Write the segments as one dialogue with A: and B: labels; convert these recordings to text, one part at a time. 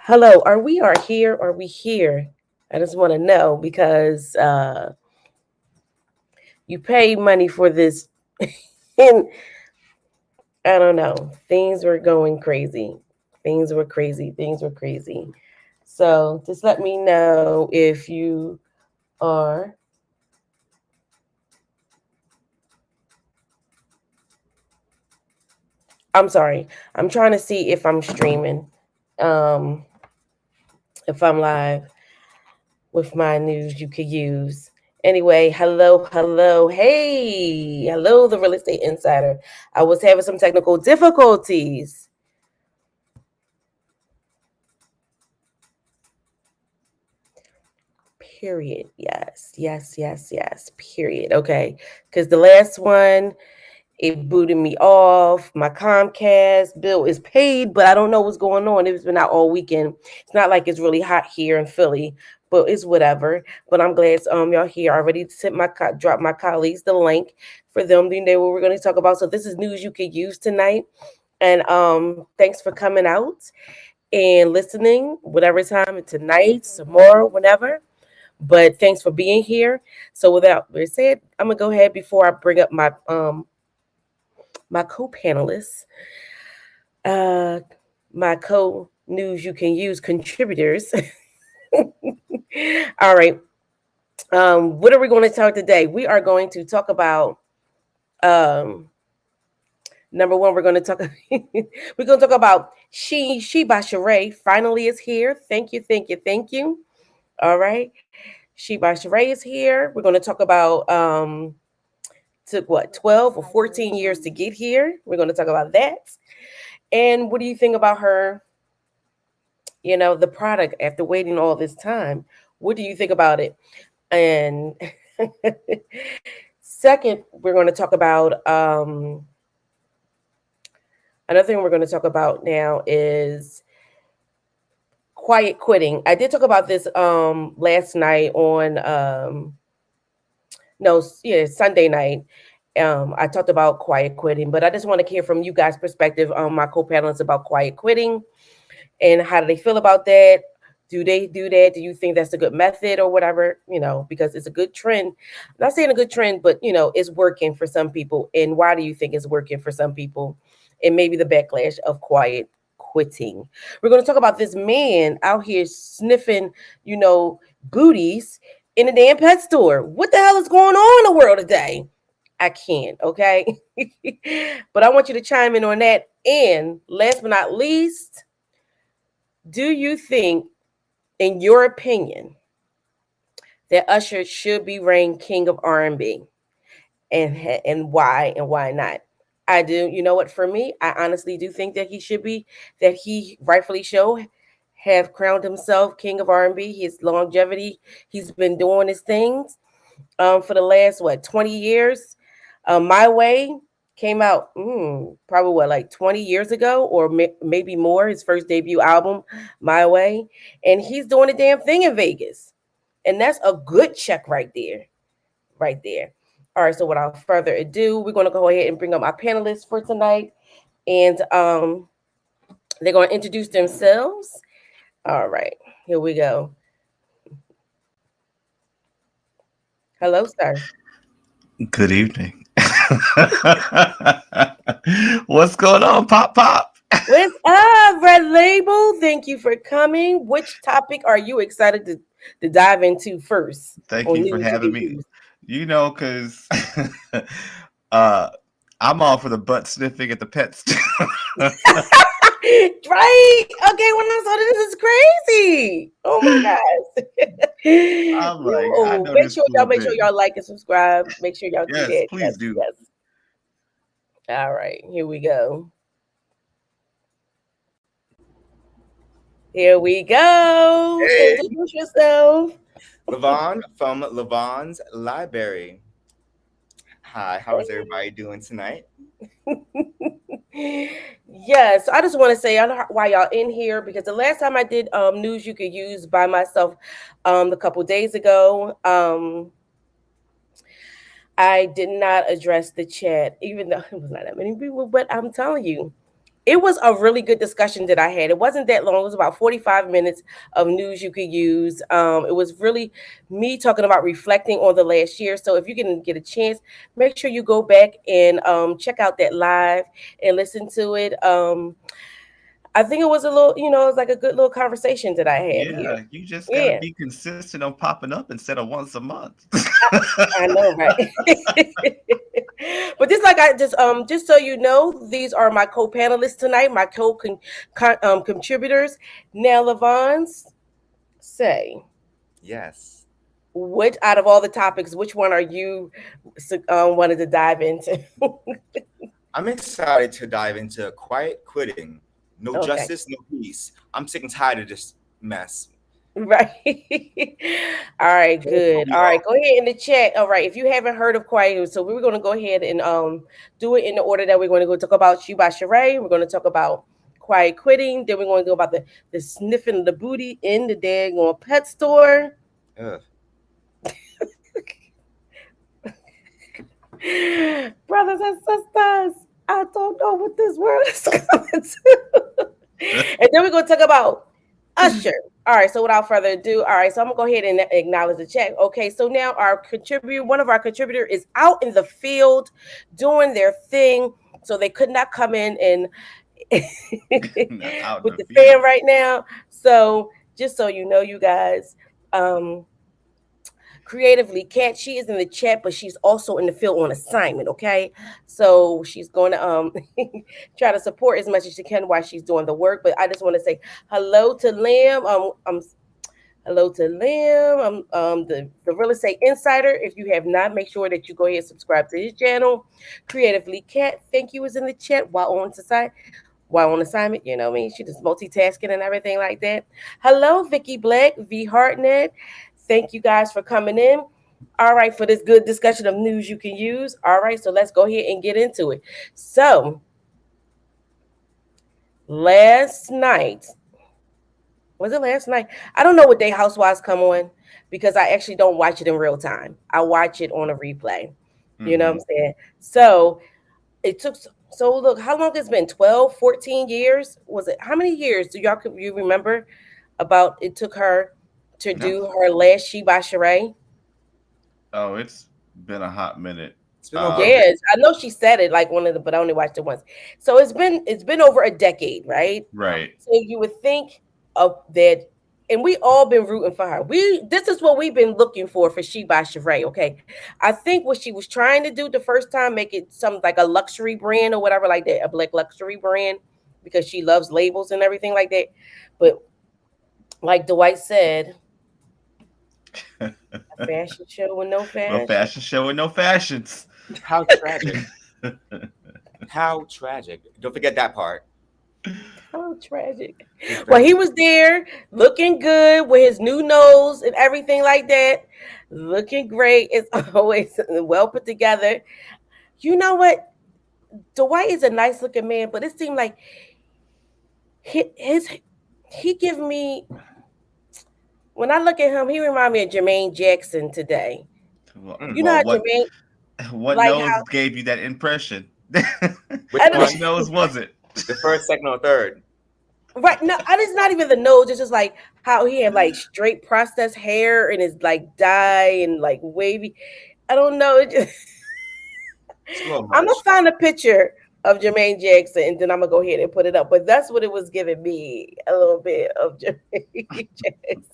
A: Hello, are here? Are we here? I just want to know because you pay money for this, and I don't know. Things were going crazy. Things were crazy. Things were crazy. So just let me know if you are. I'm sorry. I'm trying to see if I'm streaming, um, if I'm live with my news you could use. Anyway, hello. Hey, hello, the real estate insider. I was having some technical difficulties. Period. Yes. Period. Okay. Because the last one, it booted me off. My Comcast bill is paid, but I don't know what's going on. It's been out all weekend. It's not like it's really hot here in Philly, but it's whatever. But I'm glad y'all here. I already sent drop my colleagues the link for them. They know what we're going to talk about. So this is news you could use tonight. And thanks for coming out and listening, whatever time, tonight, tomorrow, whenever. But thanks for being here. So without being said, I'm gonna go ahead before I bring up my co-panelists, uh, my co-news you can use contributors. All right. What are we going to talk today? We are going to talk about um, number one. We're going to talk. We're going to talk about she by Sheree finally is here. Thank you. All right, she by Sheree is here. We're going to talk about took what 12 or 14 years to get here. We're going to talk about that. And what do you think about her, the product after waiting all this time? What do you think about it? And second, we're going to talk about another thing we're going to talk about now is quiet quitting. I did talk about this last night on no, yeah, Sunday night. I talked about quiet quitting, but I just want to hear from you guys' perspective on my co-panelists about quiet quitting and how do they feel about that? Do they do that? Do you think that's a good method or whatever? Because it's a good trend. I'm not saying a good trend, but it's working for some people. And why do you think it's working for some people? And maybe the backlash of quiet quitting. We're going to talk about this man out here sniffing, booties in a damn pet store. What the hell is going on in the world today? I can't, okay? But I want you to chime in on that. And last but not least, do you think, in your opinion, that Usher should be ranked king of R&B, and why not? I do. You know what? For me, I honestly do think that he should be, that he rightfully should have crowned himself king of R&B. His longevity, he's been doing his things for the last 20 years. My Way came out probably like 20 years ago or maybe more. His first debut album, My Way, and he's doing a damn thing in Vegas, and that's a good check right there, right there. All right, so without further ado, we're going to go ahead and bring up my panelists for tonight, and they're going to introduce themselves. All right, here we go. Hello, sir.
B: Good evening. What's going on, Pop Pop?
A: What's up, Red Label? Thank you for coming. Which topic are you excited to dive into first
B: Thank
A: on
B: you for
A: news you
B: having
A: can
B: me.
A: use?
B: Because uh, I'm all for the butt sniffing at the pet store.
A: Right? Okay, when I saw this is crazy. Oh my gosh.
B: I'm like, I
A: Yo,
B: know this fool
A: make sure
B: been.
A: y'all like and subscribe. Make sure y'all do
B: Yes,
A: that.
B: please
A: Yes,
B: do.
A: yes. All right, here we go. Here we go.
C: Hey,
A: Introduce yourself.
C: Levon from Levon's Library. Hi, how is everybody doing tonight?
A: Yes, I just want to say I don't know why y'all in here because the last time I did news you could use by myself a couple days ago, I did not address the chat, even though it was not that many people. But I'm telling you, it was a really good discussion that I had. It wasn't that long. It was about 45 minutes of news you could use. It was really me talking about reflecting on the last year. So if you can get a chance, make sure you go back and check out that live and listen to it. I think it was a little, it was like a good little conversation that I had here.
B: Yeah, you just got to
A: Yeah,
B: be consistent on popping up instead of once a month.
A: I know, right? But just so you know, these are my co-panelists tonight, my contributors. Now, Levons, say,
C: Yes.
A: which out of all the topics, which one are you wanted to dive into?
C: I'm excited to dive into quiet quitting. No
A: Okay.
C: justice, no peace. I'm sick and tired of this mess.
A: Right. All right,
C: So let's
A: good.
C: be
A: All right,
C: off.
A: go ahead in the chat. All right, if you haven't heard of Quiet, so we're going to go ahead and do it in the order that we're going to go talk about You by Sheree. We're going to talk about quiet quitting. Then we're going to go about the sniffing of the booty in the daggone pet store.
C: Ugh.
A: Brothers and sisters, I don't know what this world is coming to. And then we're going to talk about Usher. All right, so without further ado, all right, so I'm gonna go ahead and acknowledge the chat. Okay, so now one of our contributor is out in the field doing their thing, so they could not come in and
B: Not out in
A: with
B: the
A: the fan
B: field.
A: right now. So just so you know, you guys, um, creatively cat, she is in the chat, but she's also in the field on assignment. Okay, so she's going to try to support as much as she can while she's doing the work. But I just want to say hello to Lamb. Hello to Lim, the real estate insider. If you have not, make sure that you go ahead and subscribe to his channel. Creatively Cat, thank you, is in the chat while on assignment. You know what I mean? She just multitasking and everything like that. Hello, Vicky Black, V Hartnett. Thank you guys for coming in. All right, for this good discussion of news you can use. All right, so let's go ahead and get into it. So last night, was it last night? I don't know what day Housewives come on because I actually don't watch it in real time. I watch it on a replay. You know what
B: Hmm.
A: I'm saying? So it took so look, how long it's been? 12, 14 years? Was it how many years do you remember about it took her to
B: No.
A: do her last She by Sheree?
B: Oh, it's been a hot minute.
C: It's been over a
B: Um,
C: day.
A: Yes, I know she said it like one of the, but I only watched it once. So it's been over a decade, right?
B: right.
A: So you would think of that, and we all been rooting for her. This is what we've been looking for She by Sheree. Okay, I think what she was trying to do the first time, make it some like a luxury brand or whatever like that, a black luxury brand, because she loves labels and everything like that. But like Dwight said, a fashion show with no
B: A
A: fashion.
B: fashion show with no fashions.
C: How tragic. How tragic. Don't forget that part.
A: How tragic.
C: It's
A: Well,
C: very
A: he was there looking good with his new nose and everything like that. Looking great. It's always well put together. You know what? Dwight is a nice looking man, but it seemed like his he give me when I look at him, he remind me of Jermaine Jackson today. You know
C: mm.
A: how
B: Well,
A: Jermaine
B: what
A: like
B: nose
A: how
B: gave you that impression?
C: Which
A: I
C: one?
B: Which nose was it?
C: The first, second, or third?
A: right no, it's not even the nose. It's just like how he had like straight processed hair and his like dye and like wavy. I don't know. It just,
C: It's a little
A: I'm gonna
C: much.
A: find a picture of Jermaine Jackson and then I'm gonna go ahead and put it up. But that's what it was giving me a little bit of Jermaine Jackson.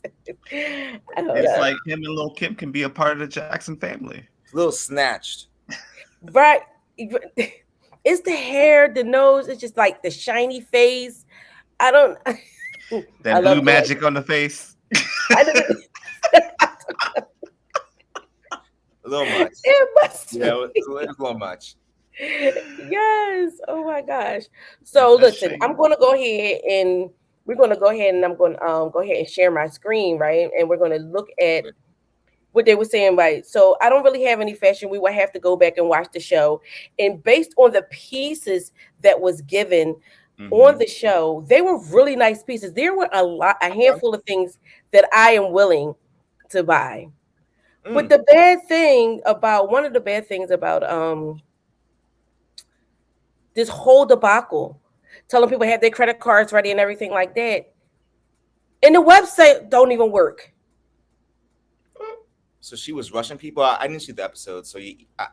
A: Hold
B: It's
A: up.
B: like him and Lil Kim can be a part of the Jackson family.
C: It's a little snatched.
A: Right. It's the hair, the nose, it's just like the shiny face. I don't I
B: That blue
A: love Dwight.
B: magic on the face.
A: I don't,
C: A little much.
A: it must
C: Yeah,
A: be.
C: it was a little much.
A: Yes. Oh my gosh. So
B: That's
A: listen, I'm
B: shame.
A: gonna go ahead and we're gonna go ahead and I'm gonna go ahead and share my screen, right? And we're gonna look at what they were saying, right? So I don't really have any fashion. We will have to go back and watch the show. And based on the pieces that was given
B: Hmm.
A: on the show, they were really nice pieces. There were a handful of things that I am willing to buy. But
C: Mm.
A: the bad thing about one of the bad things about this whole debacle. telling people have their credit cards ready and everything like that. And the website don't even work.
C: So she was rushing people. I didn't see the episode, so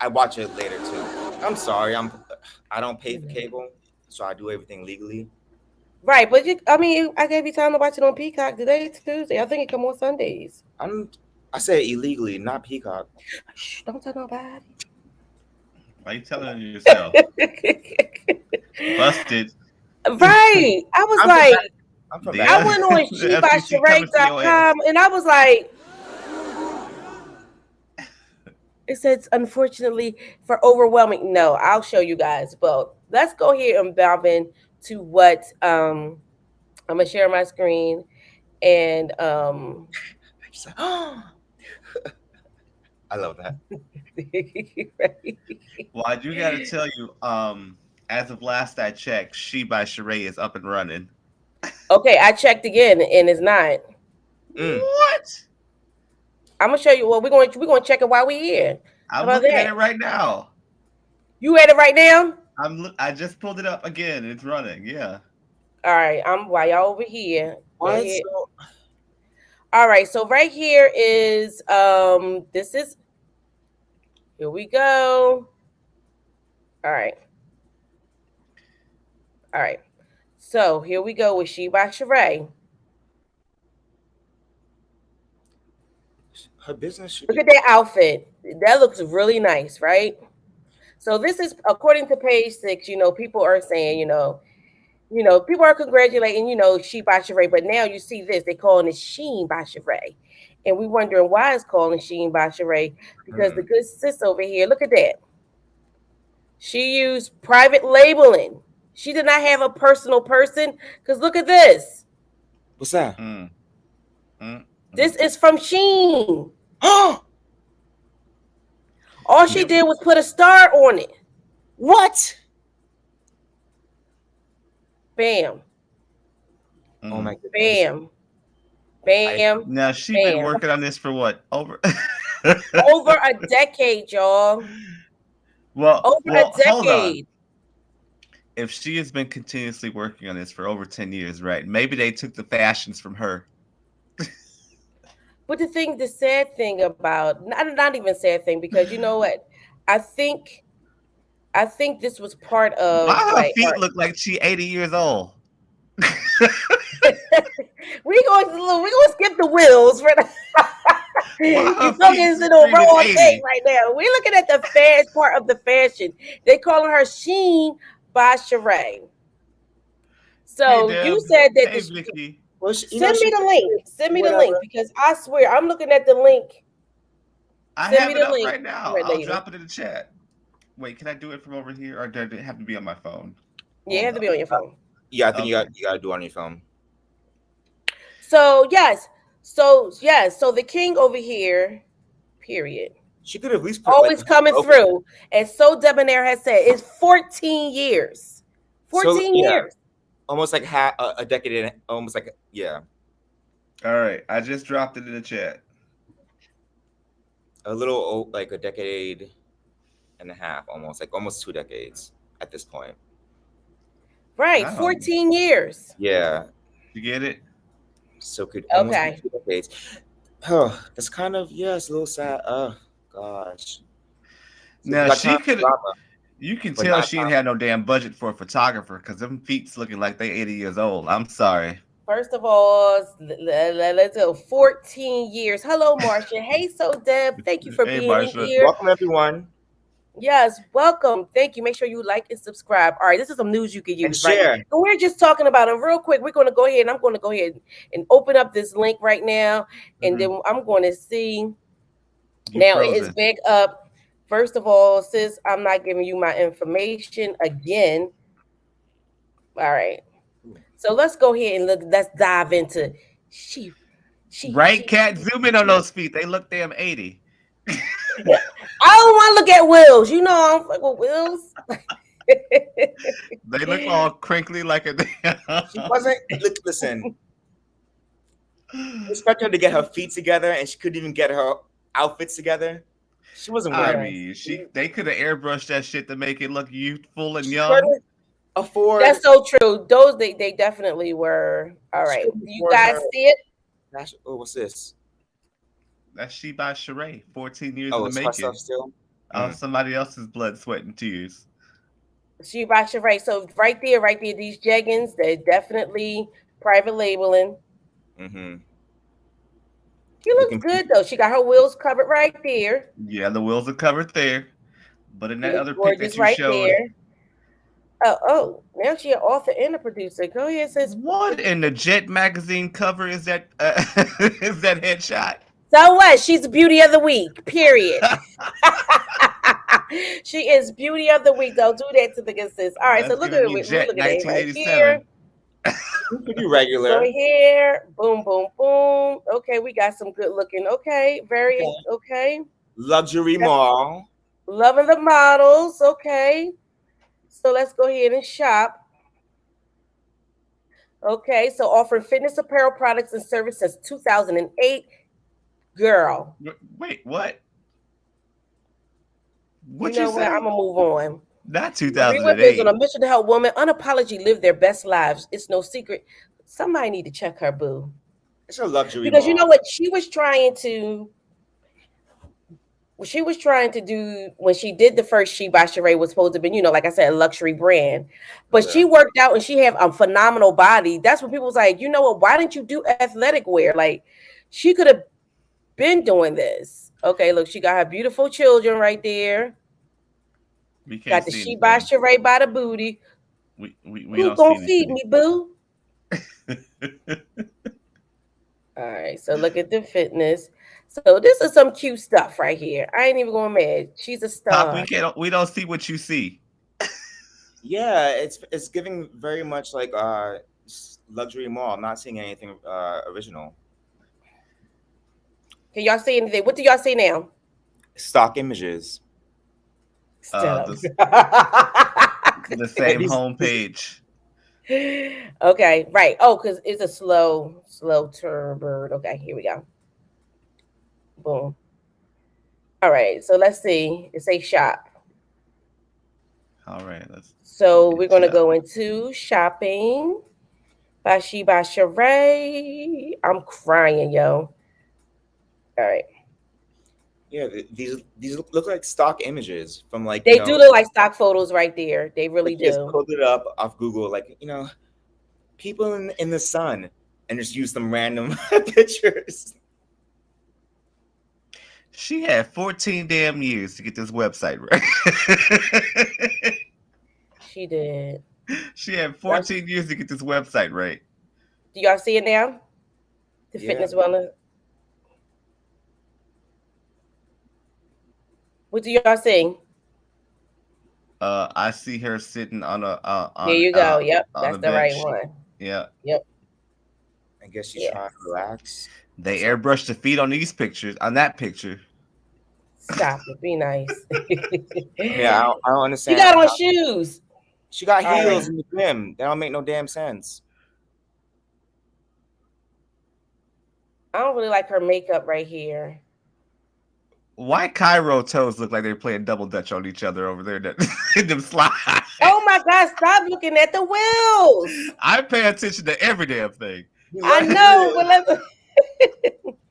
C: I watch it later too. I'm sorry, I don't pay for cable, so I do everything legally.
A: Right, but I mean, I gave you time to watch it on Peacock today, Tuesday. I think it come on Sundays.
C: I said illegally, not Peacock.
A: Shh, don't tell nobody.
B: Why you telling yourself? Busted.
A: Right. I was
C: I'm from
A: like,
C: back. I'm from
A: I
C: back.
A: went on
B: The FCC coming for your ass.
A: shebysheree.com and I was like, it says, unfortunately, for overwhelming. No, I'll show you guys. Well, let's go here and delve in to what I'm gonna share my screen and
C: I love that.
A: right.
B: Well, I do got to tell you, as of last I checked, She by Sheree is up and running.
A: Okay, I checked again and it's not.
C: Mm.
B: What?
A: I'm gonna show you. Well, we're gonna check it while we're here. How
B: I'm
A: about
B: looking
A: that?
B: at it right now.
A: You at it right now?
B: I just pulled it up again. It's running. Yeah.
A: All right. While y'all over here. Go
C: What?
A: ahead. All right. So right here is this is here we go. All right. All right. So here we go with She by Sheree.
C: Her business should
A: Look
C: be.
A: at that outfit. That looks really nice, right? So this is according to page 6. People are saying, people are congratulating, She by Sheree, but now you see this, they calling it Sheen by Sheree. And we wondering why it's calling Sheen by Sheree, because the good sis over here, look at that. She used private labeling. She did not have a personal person, because look at this.
C: What's that?
A: This is from Sheen.
C: Oh,
A: All she did was put a star on it.
C: what?
A: Bam.
C: Oh my goodness.
A: Bam. Bam.
B: Now she
A: Bam.
B: been working on this for what? Over
A: a decade, y'all.
B: Well,
A: Over a
B: hold on.
A: decade.
B: If she has been continuously working on this for over 10 years, right? Maybe they took the fashions from her.
A: But the sad thing about, not even sad thing, because you know what? I think this was part of
B: Why her
A: like
B: feet look like she 80 years old?
A: we gonna skip the wheels for the you focusing on raw thing right now. We're looking at the fashion part of the fashion. They calling her Sheen by Sheree. So
B: Hey,
A: you
B: Deb.
A: said that
B: Hey, Vicky.
C: Well,
A: send me the link. Send me the link, because I swear I'm looking at the link.
B: I
A: Send
B: have
A: me
B: it
A: the
B: up
A: link.
B: right now.
A: Right,
B: I'll
A: later.
B: drop it in the chat. Wait, can I do it from over here, or does it have to be on my phone?
A: Yeah, it have to be on your phone.
C: Yeah, I think you got to do it on your phone.
A: So yes, so the king over here, period.
C: She could at least put
A: Always coming through, and so Debonair has said, it's 14 years. 14 years.
C: Almost like a decade, and almost like yeah.
B: All right, I just dropped it in the chat.
C: A little like a decade and a half, almost 2 decades at this point.
A: Right, 14 years.
C: Yeah.
B: You get it?
C: So could
A: okay.
C: 2 decades. Oh, that's kind of it's a little sad. Oh gosh.
B: So now she could. You can tell she didn't have no damn budget for a photographer, because them feet's looking like they 80 years old. I'm sorry.
A: First of all, let's go 14 years. Hello, Marcia. Hey, so Deb, thank you for being here.
C: Welcome, everyone.
A: Yes, welcome. Thank you. Make sure you like and subscribe. All right, this is some news you can use.
C: And share.
A: Right? So we're just talking about it real quick. We're going to go ahead, and I'm going to go ahead and open up this link right now, and then I'm going to see. Now it is back up. First of all, sis, I'm not giving you my information again. All right. So let's go ahead and let's dive into she.
B: Cat, zoom in on those feet. They look damn 80.
A: I don't want to look at Will's. You know I don't fuck with Will's.
B: They look all crinkly like a.
C: She wasn't. Listen. Expect her to get her feet together, and she couldn't even get her outfits together. She wasn't wearing.
B: I mean, they could have airbrushed that shit to make it look youthful and young.
C: afford.
A: That's so true. Those they definitely were. All
C: She
A: right.
C: couldn't
A: Do you
C: afford
A: guys
C: her.
A: see it?
C: Oh, what's this?
B: That's She by Sheree. 14 years in
C: Oh,
B: the
C: it's her stuff
B: making.
C: still.
B: Of somebody else's blood, sweat, and tears.
A: She by Sheree. So right there, these jeggings, they're definitely private labeling.
C: Mm-hmm.
A: She looks
C: Looking.
A: good though. She got her wheels covered right there.
B: Yeah, the wheels are covered there. But in
A: She
B: that
A: looks
B: other pic that
A: gorgeous
B: you
A: right
B: showed,
A: there. Oh, now she an author and a producer. Go ahead, sis.
B: what in the Jet magazine cover is that? Is that headshot?
A: So what? She's the beauty of the week. Period. She is beauty of the week. Don't do that to the good sis. All right, so
B: That's
A: look
B: giving
A: at
B: me
A: it. Look
B: Jet
A: at that right here.
B: 1987.
C: Pretty
A: Go
C: regular.
A: here. Boom, boom, boom. Okay, we got some good looking. Okay, very
C: Okay.
A: okay.
C: Luxury
A: That's
C: mall.
A: loving the models. Okay, so let's go ahead and shop. Okay, so offering fitness apparel products and services since 2008. Girl,
B: Wait, what?
A: you
B: What you
A: know what? I'm
B: say?
A: gonna move on.
B: Not
A: Marie Whip is on a
B: 2008.
A: mission to help women unapologetically live their best lives. It's no secret. Somebody need to check her boo.
C: It's a luxury
A: Because you know
C: mall.
A: what? She was trying to do when she did the first She by Sheree was supposed to be, like I said, a luxury brand. But
C: Okay.
A: she worked out and she had a phenomenal body. That's when people was like, you know what? Why didn't you do athletic wear? Like she could have been doing this. Okay, look, she got her beautiful children right there.
B: We can't
A: Got the
B: see
A: She by
B: anything.
A: Sheree by the booty.
B: We
A: Who
B: don't see
A: gonna feed
B: anything.
A: me, boo? All right, so look at the fitness. So this is some cute stuff right here. I ain't even going mad. She's a
B: Pop,
A: star.
B: we don't see what you see.
C: Yeah, it's giving very much like luxury mall. I'm not seeing anything original.
A: Can y'all see anything? What do y'all see now?
C: Stock images.
A: Shut
B: The
A: up.
B: the
C: Hey,
B: same homepage.
A: Okay, right. Oh, because it's a slow turn bird. Okay, here we go. Boom. All right, so let's see. It's a shop.
B: All right, let's
A: So
B: get
A: we're gonna
B: shot.
A: go into shopping by She by Sheree. I'm crying, yo. All right.
C: Yeah, these look like stock images from like
A: They do look like stock photos right there. They really
C: like you just
A: do.
C: pulled it up off Google, like people in the sun, and just use some random pictures.
B: She had 14 damn years to get this website right.
A: She did.
B: She had
A: That's,
B: 14 years to get this website right.
A: do y'all see it now? The
C: Yeah,
A: fitness wellness. What do y'all see?
B: I see her sitting on a
A: There you go. Yep,
B: on
A: that's
B: a
A: the right
B: bench.
A: one.
B: Yeah.
A: Yep.
C: I guess she's
A: Yes.
C: trying to relax.
B: They airbrushed the feet on these pictures, on that picture.
A: Stop it. Be nice.
C: Yeah, I don't
A: She
C: understand.
A: got on shoes.
C: She got
A: All right.
C: heels in the gym. That don't make no damn sense.
A: I don't really like her makeup right here.
B: Why Cairo toes look like they're playing double dutch on each other over there in them slides?
A: Oh my God, stop looking at the wheels.
B: I pay attention to every damn thing.
A: I know, but let's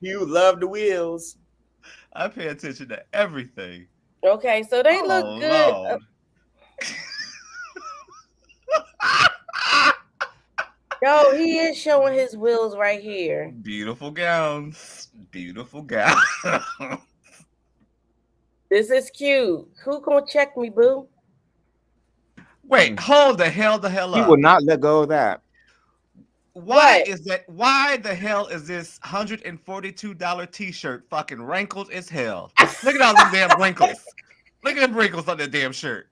C: You love the wheels.
B: I pay attention to everything.
A: okay, so they look
B: Oh
A: good.
B: Lord.
A: Yo, he is showing his wheels right here.
B: Beautiful gowns. Beautiful gowns.
A: This is cute. Who gonna check me, boo?
B: Wait, hold the hell
C: He
B: up.
C: will not let go of that.
B: Why
A: What?
B: is that? Why the hell is this $142 t-shirt fucking wrinkled as hell? Look at all them damn wrinkles. Look at them wrinkles on that damn shirt.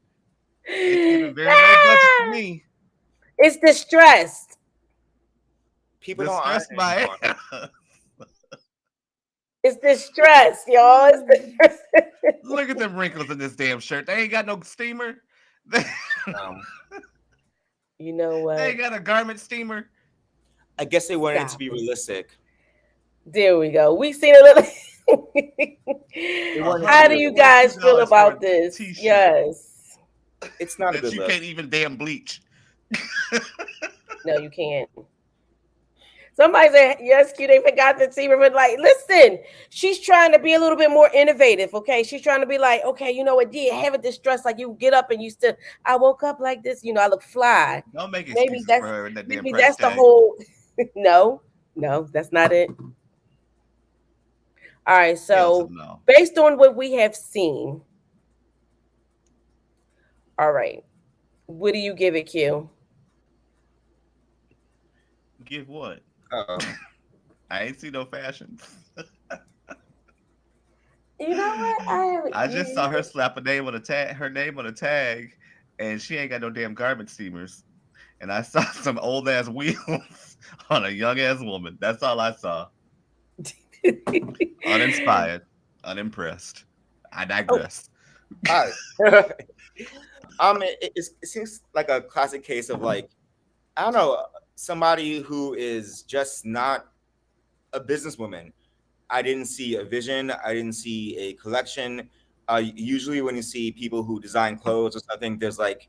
B: It's giving very low budget to me.
A: It's distressed.
C: People don't iron
B: Distressed by
C: anymore.
B: it.
A: It's distressed, y'all. It's distressed.
B: Look at them wrinkles in this damn shirt. They ain't got no steamer. They
A: You know what?
B: ain't got a garment steamer.
C: I guess they wanted it to
A: Stop
C: be
A: it.
C: realistic.
A: There we go. We seen a little. How do you guys feel
B: $142 for
A: about
B: a
A: this?
B: t-shirt
A: Yes.
C: It's not a
B: that
C: good
B: you
C: look.
B: can't even damn bleach.
A: No, you can't. Somebody said, yes, Q, they forgot to see her, but like, listen, she's trying to be a little bit more innovative, okay? She's trying to be like, okay, you know what, dear, have a distress, like you get up and you still, I woke up like this, you know, I look fly.
B: Don't make
A: Maybe
B: excuses for
A: that's
B: her and that damn
A: maybe
B: price
A: that's the
B: tag.
A: whole no, no, that's not it. All right,
B: Hell to
A: so
B: the no.
A: based on what we have seen, all right, what do you give it, Q?
B: Give what?
C: Oh,
B: I ain't see no fashions.
A: You know what? I have
B: I just
A: you
B: saw her slap a name on a tag, her name on a tag, and she ain't got no damn garment steamers. And I saw some old ass wheels on a young ass woman. That's all I saw. Uninspired, unimpressed. I
A: oh.
B: digress.
C: I, it seems like a classic case of like, I don't know, somebody who is just not a businesswoman. I didn't see a vision. I didn't see a collection. Usually, when you see people who design clothes or something, there's like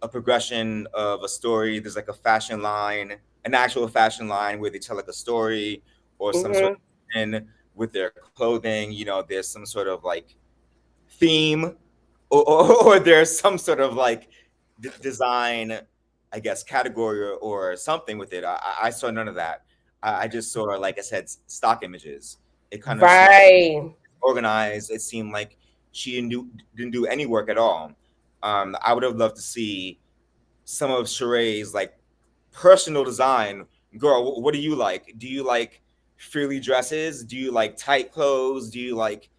C: a progression of a story. There's like a fashion line, an actual fashion line where they tell like a story or some sort
A: Hmm.
C: of in with their clothing. You know, there's some sort of like theme, or there's some sort of like design, I guess, category or something with it. I saw none of that. I just saw, like I said, stock images. It kind of seemed
A: Right.
C: organized. It seemed like she didn't do any work at all. I would have loved to see some of Sheree's like personal design. Girl, what do you like? Do you like frilly dresses? Do you like tight clothes? Do you like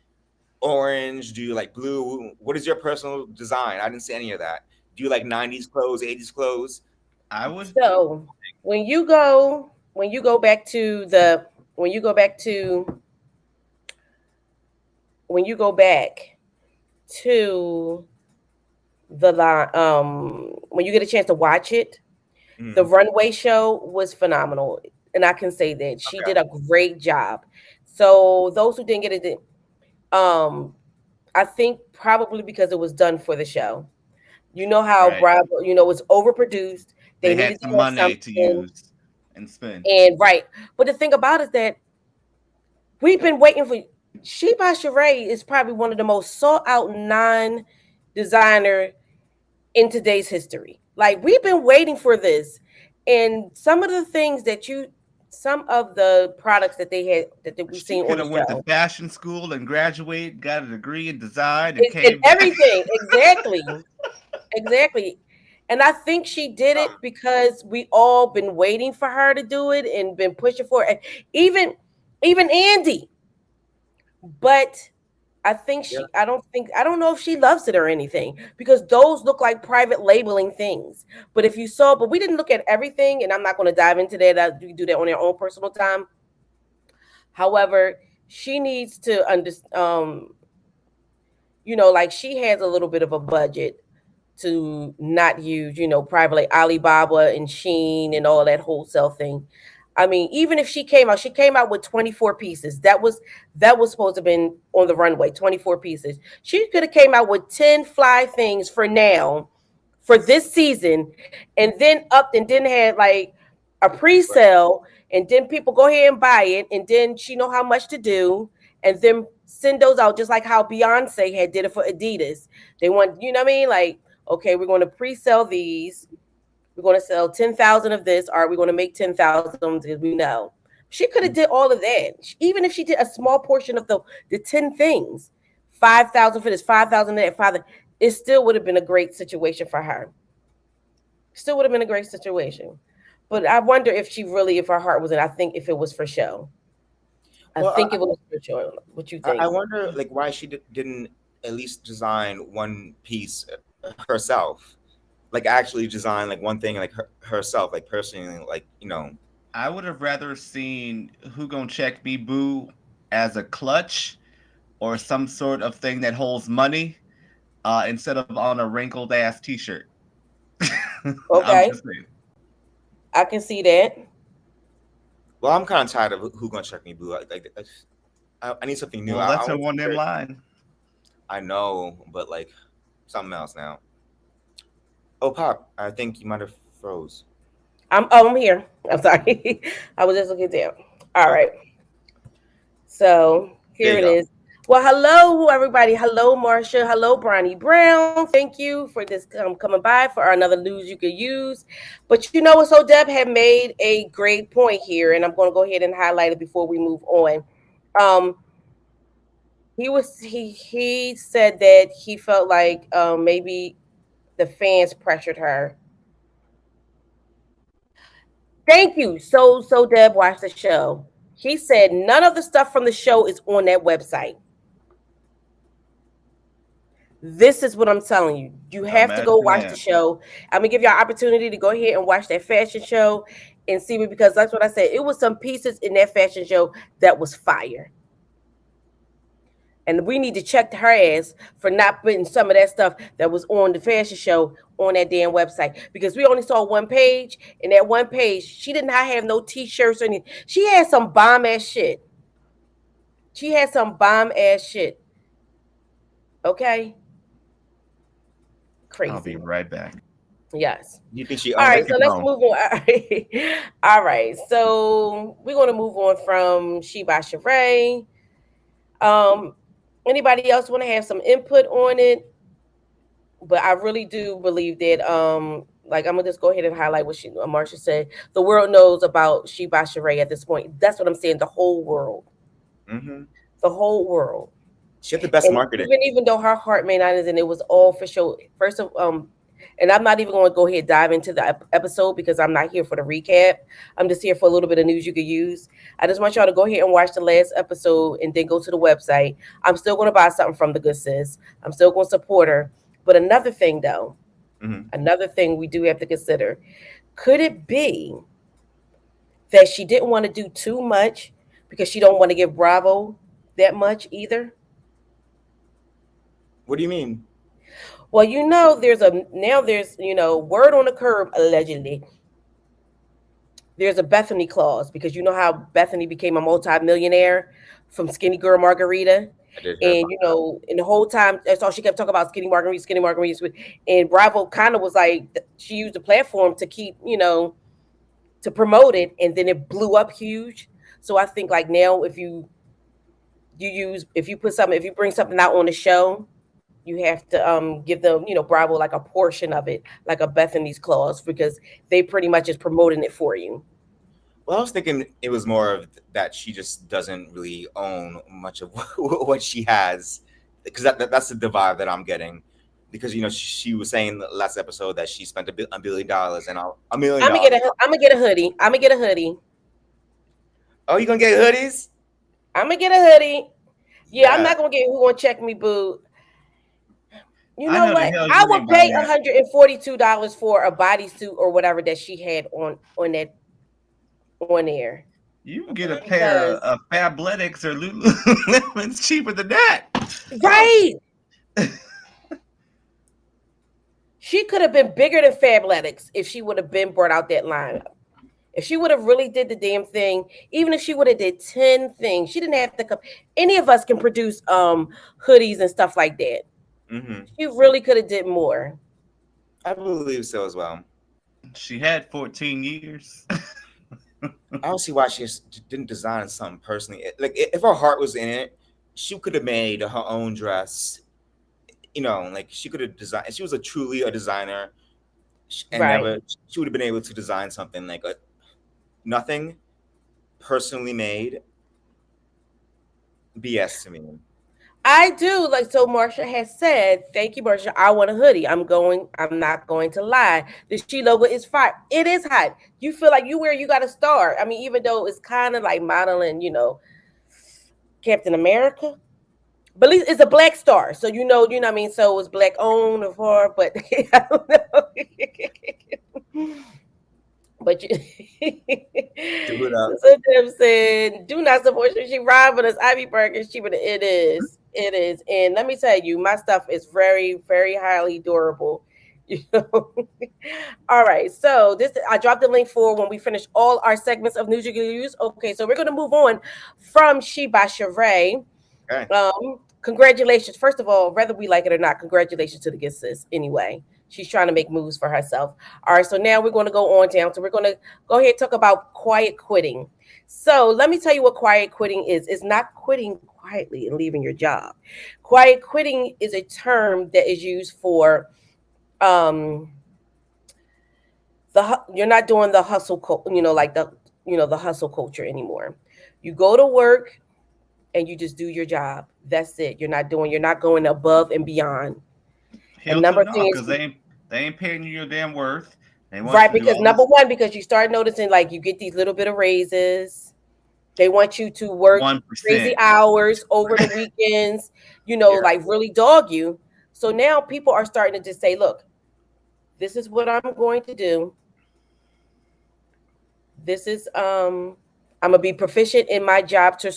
C: orange? Do you like blue? What is your personal design? I didn't see any of that. Do you like 90s clothes, 80s clothes?
B: I would.
A: So when you go back to the when you go back to when you go back to the line, when you get a chance to watch it, the
C: Mm,
A: runway show was phenomenal, and I can say that she did
C: okay.
A: a great job. So those who didn't get it, um, I think probably because it was done for the show. You know how
B: Right.
A: Bravo, was overproduced. They
B: They had
A: needed to
B: some
A: have
B: money to
A: something,
B: use and spend.
A: and right. But the thing about it is that we've been waiting for. She by Sheree is probably one of the most sought out non designer in today's history. Like we've been waiting for this, and some of the products that they had that we've
B: She
A: seen
B: could
A: on the
B: have went to
A: show,
B: fashion school and graduate, got a degree in design, and
A: and
B: came back.
A: everything exactly, exactly. And I think she did it because we all been waiting for her to do it and been pushing for it. And even Andy, but
C: Yeah.
A: I don't know if she loves it or anything because those look like private labeling things. But we didn't look at everything, and I'm not going to dive into that. You do that on your own personal time. However, she needs to understand, like she has a little bit of a budget to not use, privately Alibaba and Sheen and all that wholesale thing. I mean, even if she came out with 24 pieces. That was supposed to have been on the runway, 24 pieces. She could have came out with 10 fly things for now for this season and then upped and then had like a
C: Right.
A: pre-sale and then people go ahead and buy it and then she know how much to do and then send those out just like how Beyonce had did it for Adidas. They want, you know what I mean? Like, okay, we're going to pre-sell these. We're going to sell 10,000 of this. Are we going to make 10,000? Because we know she could have did all of that. Even if she did a small portion of the 10 things, 5,000 for this, 5,000 that, 5,000, it still would have been a great situation for her. Still would have been a great situation. But I wonder if she really, if her heart was in. I think if it was for show. I
C: Well,
A: think it was for show. What you
C: I
A: think?
C: wonder like why she didn't at least design one piece herself. Like actually design like one thing like herself, like personally, like
B: I would have rather seen Who Gon' Check Me Boo as a clutch or some sort of thing that holds money instead of on a wrinkled ass t shirt. I'm
A: Okay,
B: just saying.
A: I can see that.
C: Well, I'm kind of tired of who gonna check me, boo. I need something new.
B: Well,
C: I
B: that's her
C: want
B: one them
C: to.
B: line.
C: I know, but like something else now. Oh, Pop, I think you might have Froze.
A: I'm here. I'm sorry. I was just looking down. All
C: Okay,
A: right. So
C: there
A: here
C: you
A: it
C: go.
A: is. Well, hello, everybody. Hello, Marsha. Hello, Bronny Brown. Thank you for this coming by for another news you could use. But you know what? So Deb had made a great point here, and I'm going to go ahead and highlight it before we move on. Um, he said that he felt like maybe the fans pressured her. Thank you. So Deb watched the show. He said none of the stuff from the show is on that website. This is what I'm telling you. You have to go
B: Imagine
A: watch the
B: that.
A: show. I'm gonna give you an opportunity to go ahead and watch that fashion show and see me because that's what I said. It was some pieces in that fashion show that was fire. And we need to check her ass for not putting some of that stuff that was on the fashion show on that damn website. Because we only saw one page, and that one page, she did not have no t-shirts or anything. She had some bomb ass shit. She had some bomb ass shit. Okay?
B: I'll be
A: Crazy.
B: right back.
A: Yes.
C: Do you think she
A: All
C: owned
A: right,
C: it?
A: so
B: Keep
A: let's
B: going.
A: move on. All right, all right. So we're going to move on from She by Sheree. Um, Anybody else want to have some input on it? But I really do believe that, like I'm gonna just go ahead and highlight what Marsha said. The world knows about She by Sheree at this point. That's what I'm saying. The whole world,
C: Hmm.
A: the whole world.
C: She had the best
A: And
C: marketing.
A: even though her heart may not is, and it was all for show. First of and I'm not even going to go ahead and dive into the episode because I'm not here for the recap. I'm just here for a little bit of news you could use. I just want y'all to go ahead and watch the last episode and then go to the website. I'm still going to buy something from the good sis. I'm still going to support her. But another thing though,
C: Hmm.
A: another thing we do have to consider: could it be that she didn't want to do too much because she don't want to give Bravo that much either?
C: What do you mean?
A: Well, there's word on the curb allegedly. There's a Bethany clause because you know how Bethany became a multi-millionaire from Skinny Girl Margarita.
C: I did hear
A: And
C: about that.
A: and the whole time that's all she kept talking about skinny margaritas. And Bravo kind of was like she used the platform to keep, to promote it, and then it blew up huge. So I think like now if you put something if you bring something out on the show, you have to give them, Bravo like a portion of it, like a Bethany's clause, because they pretty much is promoting it for you.
C: Well, I was thinking it was more of that she just doesn't really own much of what she has, because that's the vibe that I'm getting. Because she was saying the last episode that she spent $1 billion and a million
A: I'm gonna get
C: dollars.
A: a I'm gonna get a hoodie. I'm gonna get a hoodie.
C: Oh, you gonna get hoodies?
A: I'm gonna get a hoodie. Yeah, I'm
C: Yeah.
A: not gonna get who gonna check me, boo. You
B: I
A: know
B: know the
A: what?
B: hell
A: I
B: you
A: would
B: ain't
A: pay
B: buying that.
A: $142 for a bodysuit or whatever that she had on there.
B: You can get a pair
A: Because
B: of Fabletics or Lululemons cheaper than that. Oh,
A: right, she could have been bigger than Fabletics if she would have been brought out that line. If she would have really did the damn thing, even if she would have did 10 things, she didn't have to come. Any of us can produce hoodies and stuff like that.
C: Hmm.
A: She really could have did more.
C: I believe so as well.
B: she had 14 years.
C: I don't see why she just didn't design something personally. Like if her heart was in it, she could have made her own dress. Like she could have designed. She was truly a designer, and
A: Right.
C: never she would have been able to design something like a nothing personally made. BS to me.
A: I do. Like, so Marsha has said, thank you, Marsha. I want a hoodie. I'm not going to lie. The She logo is fire. It is hot. You feel like you got a star. I mean, even though it's kind of like modeling, Captain America. But at least it's a black star. So what I mean? So it's black owned of her, but I don't know. But you,
C: Do it up.
A: so Deb said, "Do not support her. She robbing us. Ivy Burgers cheaper than it is. It is. And let me tell you, my stuff is very, very highly durable. You know. All right. So this I dropped the link for when we finish all our segments of news you can use. Okay. So we're gonna move on from She by Sheree.
C: Okay.
A: Congratulations. First of all, whether we like it or not, congratulations to the good sis. Anyway, She's trying to make moves for herself. All right, so now we're going to go on down. So we're going to go ahead and talk about quiet quitting. So let me tell you what quiet quitting is. It's not quitting quietly and leaving your job. Quiet quitting is a term that is used for um you're not doing the like the hustle culture anymore. You go to work and you just do your job. That's it. You're not going above and beyond. And
B: Hell to
A: number
B: the
A: thing
B: no,
A: is,
B: because they ain't paying you your damn worth. They want
A: right,
B: you to do
A: because
B: all
A: number
B: this
A: one, because you start noticing like you get these little bit of raises. They want you to work crazy
B: 1%.
A: hours over the weekends,
C: Yeah.
A: like really dog you. So now people are starting to just say, look, this is what I'm going to do. This is I'm gonna be proficient in my job to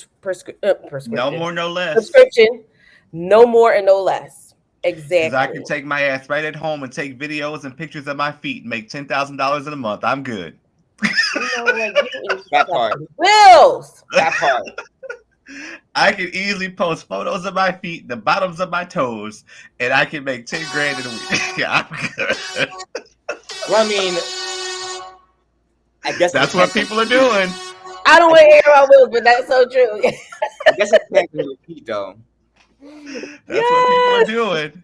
B: No
A: prescription
B: more, no less.
A: subscription, no more and no less.
B: Because I can
A: Exactly.
B: take my ass right at home and take videos and pictures of my feet and make $10,000 in a month. I'm good.
A: You know what? You and these
C: That part.
A: fucking bills.
C: That part.
B: I can easily post photos of my feet, the bottoms of my toes, and I can make 10 grand in a week. Yeah, I'm good.
C: Well, I mean, I guess it
B: That's what
C: depends on
B: people are
C: the feet.
B: doing.
A: I don't
C: I
A: want to
C: guess,
A: hear about bills, but that's so true.
C: I guess it depends on the feet, though.
B: That's what people are
A: Yes.
B: doing.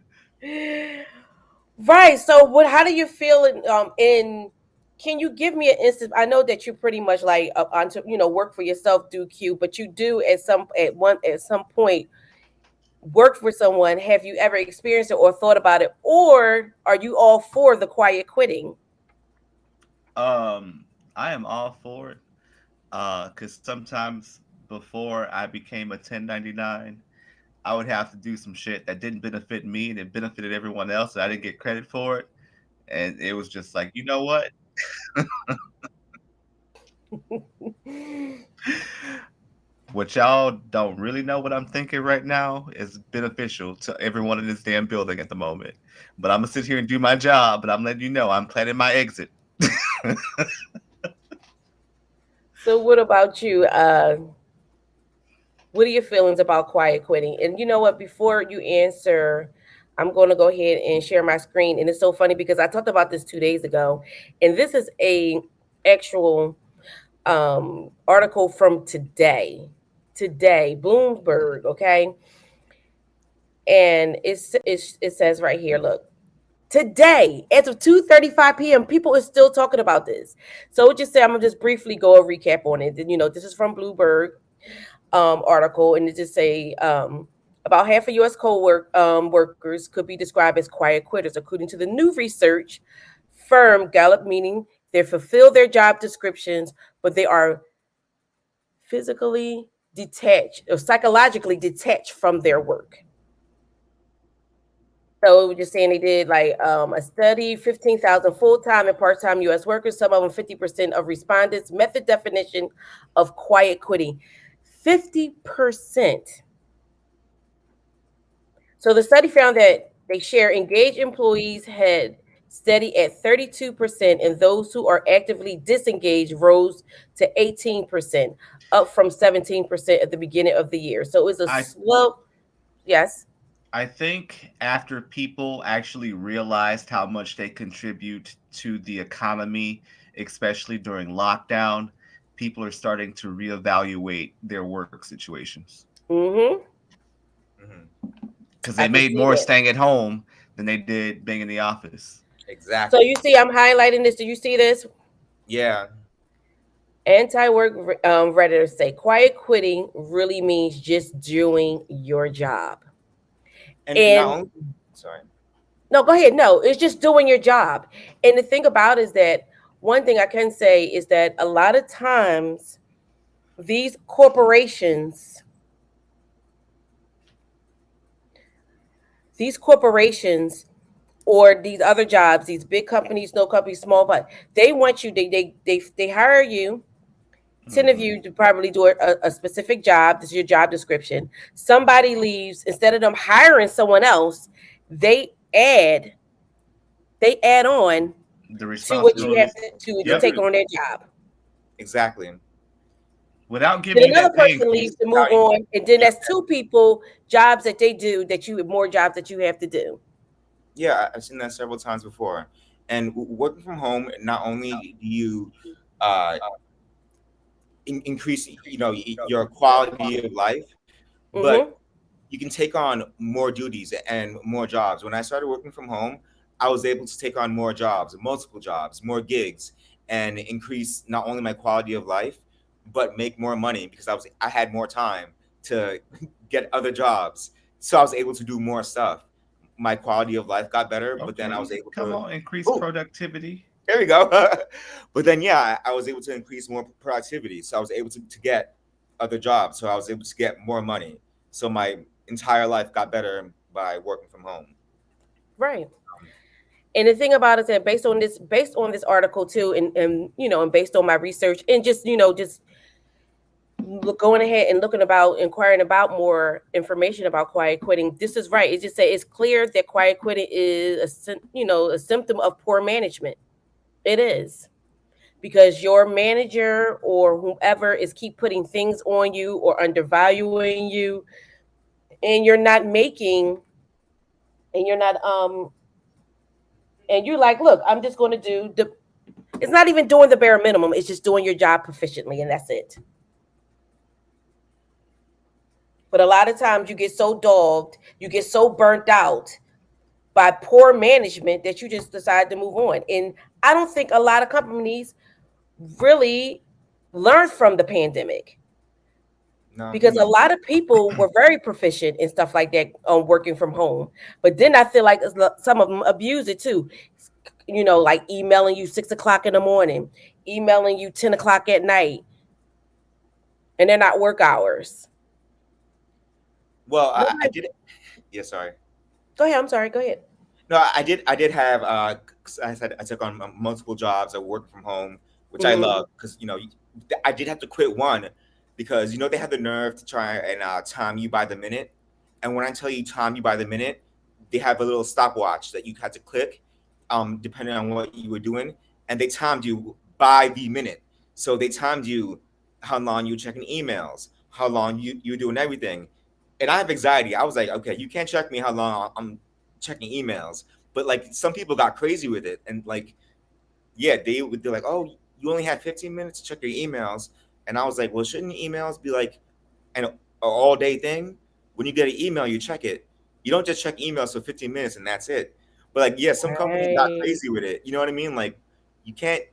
A: Right. So what how do you feel in can you give me an instance? I know that you pretty much like onto work for yourself, do Q, but you do at some point work for someone. Have you ever experienced it or thought about it? Or are you all for the quiet quitting?
B: Um, I am all for it. Because sometimes before I became a 1099, I would have to do some shit that didn't benefit me and it benefited everyone else, and I didn't get credit for it. And it was just like, you know what? What y'all don't really know what I'm thinking right now is beneficial to everyone in this damn building at the moment. But I'm gonna sit here and do my job, but I'm letting you know I'm planning my exit.
A: So what about you? What are your feelings about quiet quitting? And you know what? Before you answer, I'm going to go ahead and share my screen. And it's so funny because I talked about this 2 days ago, and this is a actual article from today. Today, Bloomberg. Okay, and it says right here. Look, today as of 2:35 p.m. people are still talking about this. So it just say I'm gonna just briefly go a recap on it. This is from Bloomberg article, and it just say about half of U.S. workers could be described as quiet quitters, according to the new research firm Gallup, meaning they fulfill their job descriptions, but they are physically detached or psychologically detached from their work. So we're just saying they did like a study, 15,000 full-time and part-time U.S. workers, some of them 50% of respondents met the definition of quiet quitting. 50%. So the study found that they share engaged employees had steady at 32%, and those who are actively disengaged rose to 18%, up from 17% at the beginning of the year. So it was a
B: I
A: slow, yes.
B: I think after people actually realized how much they contribute to the economy, especially during lockdown, people are starting to reevaluate their work situations
A: Mm-hmm.
C: Hmm.
B: because
A: I
B: they
A: can
B: made
A: see
B: more
A: that.
B: staying at home than they did being in the office.
A: So
C: Exactly.
A: you see, I'm highlighting this. Do you see this?
C: Yeah.
A: Anti-work redditors say quiet quitting really means just doing your job.
C: And not
A: And
C: only, sorry.
A: no, go ahead. No, it's just doing your job. And the thing about it is that one thing I can say is that a lot of times these corporations, these corporations or these other jobs, these big companies, no companies, small, but they want you, they hire you, 10 of
B: Hmm.
A: you to probably do a specific job. This is your job description. Somebody leaves, instead of them hiring someone else, they add they add on
B: The
A: to what you have
B: responsibilities.
A: to
B: Yep.
A: take on their job.
C: Exactly.
B: Without giving
A: Then
B: you
A: another
B: that pay
A: person
B: increase.
A: leaves to move
C: Without
A: on, and then
C: yeah,
A: that's two people jobs that they do that you have more jobs that you have to do.
C: Yeah, I've seen that several times before. And working from home, not only do you uh, increase, your quality of life, but
A: Mm-hmm.
C: you can take on more duties and more jobs. When I started working from home, I was able to take on more jobs, multiple jobs, more gigs, and increase not only my quality of life, but make more money because I had more time to get other jobs. So I was able to do more stuff. My quality of life got better, but then I was
B: Okay,
C: able
B: come
C: to.
B: on, increase
C: Oh,
B: productivity.
C: there we go. But then, yeah, I was able to increase more productivity. So I was able to get other jobs. So I was able to get more money. So my entire life got better by working from home.
A: Right. And the thing about it is that based on this article too, and and based on my research and just just going ahead and looking about inquiring about more information about quiet quitting, this is right. It just say it's clear that quiet quitting is a symptom of poor management. It is because your manager or whoever is keep putting things on you or undervaluing you, and you're not making, and you're not and you're like, look, I'm just going to do the. It's not even doing the bare minimum. It's just doing your job proficiently, and that's it. But a lot of times you get so dogged, you get so burnt out by poor management that you just decide to move on. And I don't think a lot of companies really learned from the pandemic
C: No,
A: because a lot of people were very proficient in stuff like that on working from home. But then I feel like some of them abuse it too. Like emailing you 6 o'clock in the morning, emailing you 10 o'clock at night, and they're not work hours.
C: well, I
A: Nobody,
C: did. Yeah, sorry.
A: go ahead. I'm sorry. Go ahead.
C: No, I did. I did have. 'Cause I said I took on multiple jobs. I worked from home, which I
A: Hmm.
C: love because I did have to quit one because they had the nerve to try and time you by the minute. And when I tell you time you by the minute, they have a little stopwatch that you had to click, depending on what you were doing, and they timed you by the minute. So they timed you how long you were checking emails, how long you were doing everything. And I have anxiety. I was like, okay, you can't check me how long I'm checking emails. But like some people got crazy with it, and like, yeah, they're like, oh, you only had 15 minutes to check your emails, and I was like, well, shouldn't emails be like an all day thing? When you get an email, you check it. You don't just check emails for 15 minutes and that's it. But like, yeah, some companies got
A: Right.
C: crazy with it. You know what I mean? Like, you can't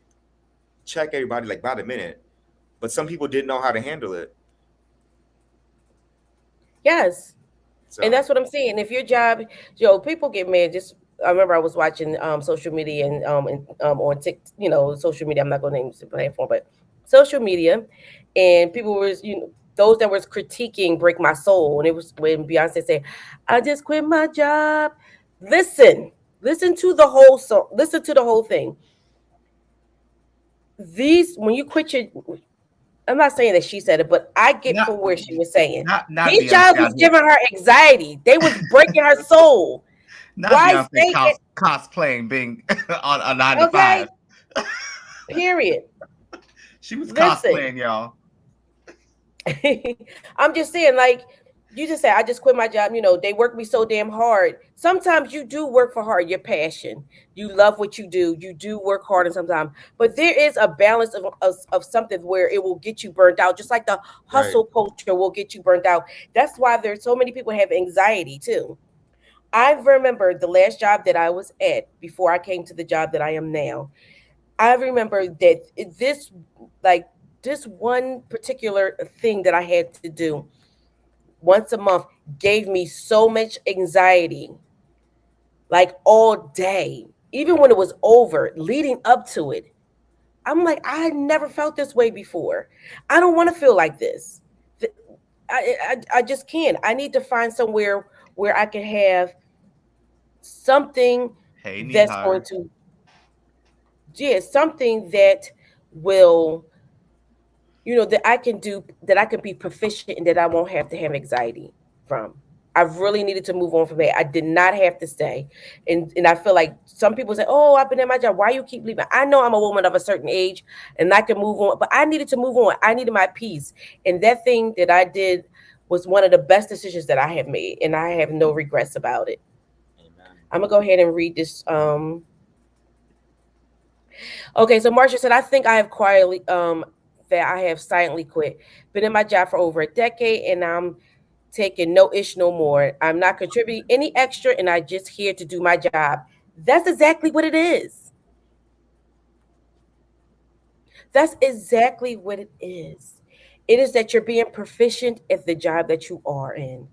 C: check everybody like by the minute. But some people didn't know how to handle it.
A: Yes. And
C: So
A: that's what I'm saying. If your job, people get mad. Just I remember I was watching social media and on social media. I'm not going to name the platform, but social media, and people was those that was critiquing "Break My Soul," and it was when Beyonce said, "I just quit my job." Listen, listen to the whole song. Listen to the whole thing. These when you quit your, I'm not saying that she said it, but I get
B: Not,
A: for where she was saying.
B: not
A: These
B: Beyonce
A: jobs
B: out
A: was
B: here.
A: giving her anxiety. They was breaking her soul.
B: Not
A: Why
B: Beyonce
A: stay at
B: cosplaying being on a 9 to 5.
A: okay? Period.
B: She was
A: Listen,
B: cosplaying, y'all.
A: I'm just saying, like you just said, I just quit my job. They work me so damn hard. Sometimes you do work for hard, your passion. You love what you do. You do work hard, and sometimes, but there is a balance of something where it will get you burnt out, just like the
C: right,
A: hustle culture will get you burnt out. That's why there's so many people have anxiety too. I remember the last job that I was at before I came to the job that I am now. I remember that like, this one particular thing that I had to do once a month gave me so much anxiety, like all day, even when it was over, leading up to it. I'm like, I had never felt this way before. I don't want to feel like this. I just can't. I need to find somewhere where I can have something
B: Hey,
A: that's going
B: Nihar.
A: to, yeah, something that will, that I can do, that I can be proficient and that I won't have to have anxiety from. I really needed to move on from that. I did not have to stay. And I feel like some people say, oh, I've been in my job. Why you keep leaving? I know I'm a woman of a certain age and I can move on, but I needed to move on. I needed my peace. And that thing that I did was one of the best decisions that I have made. And I have no regrets about it.
C: amen.
A: I'm gonna go ahead and read this. Okay, so Marsha said, I think I have quietly that I have silently quit. Been in my job for over a decade, and I'm taking no ish no more. I'm not contributing any extra, and I just here to do my job. That's exactly what it is. That's exactly what it is. It is that you're being proficient at the job that you are in.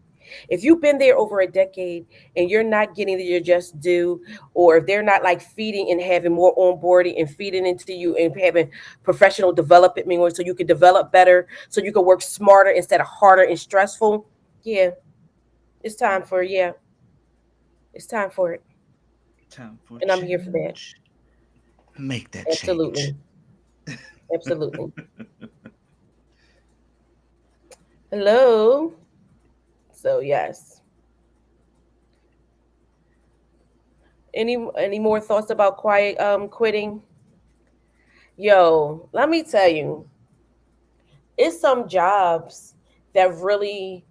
A: If you've been there over a decade and you're not getting your just due, or if they're not like feeding and having more onboarding and feeding into you and having professional development meanwhile so you can develop better, so you can work smarter instead of harder and stressful, yeah, it's time for yeah, it's time for it.
B: Time for
A: And I'm here for that.
B: change. Make that change.
A: Absolutely. Absolutely. Hello. So yes. Any more thoughts about quiet quitting? Yo, let me tell you, it's some jobs that really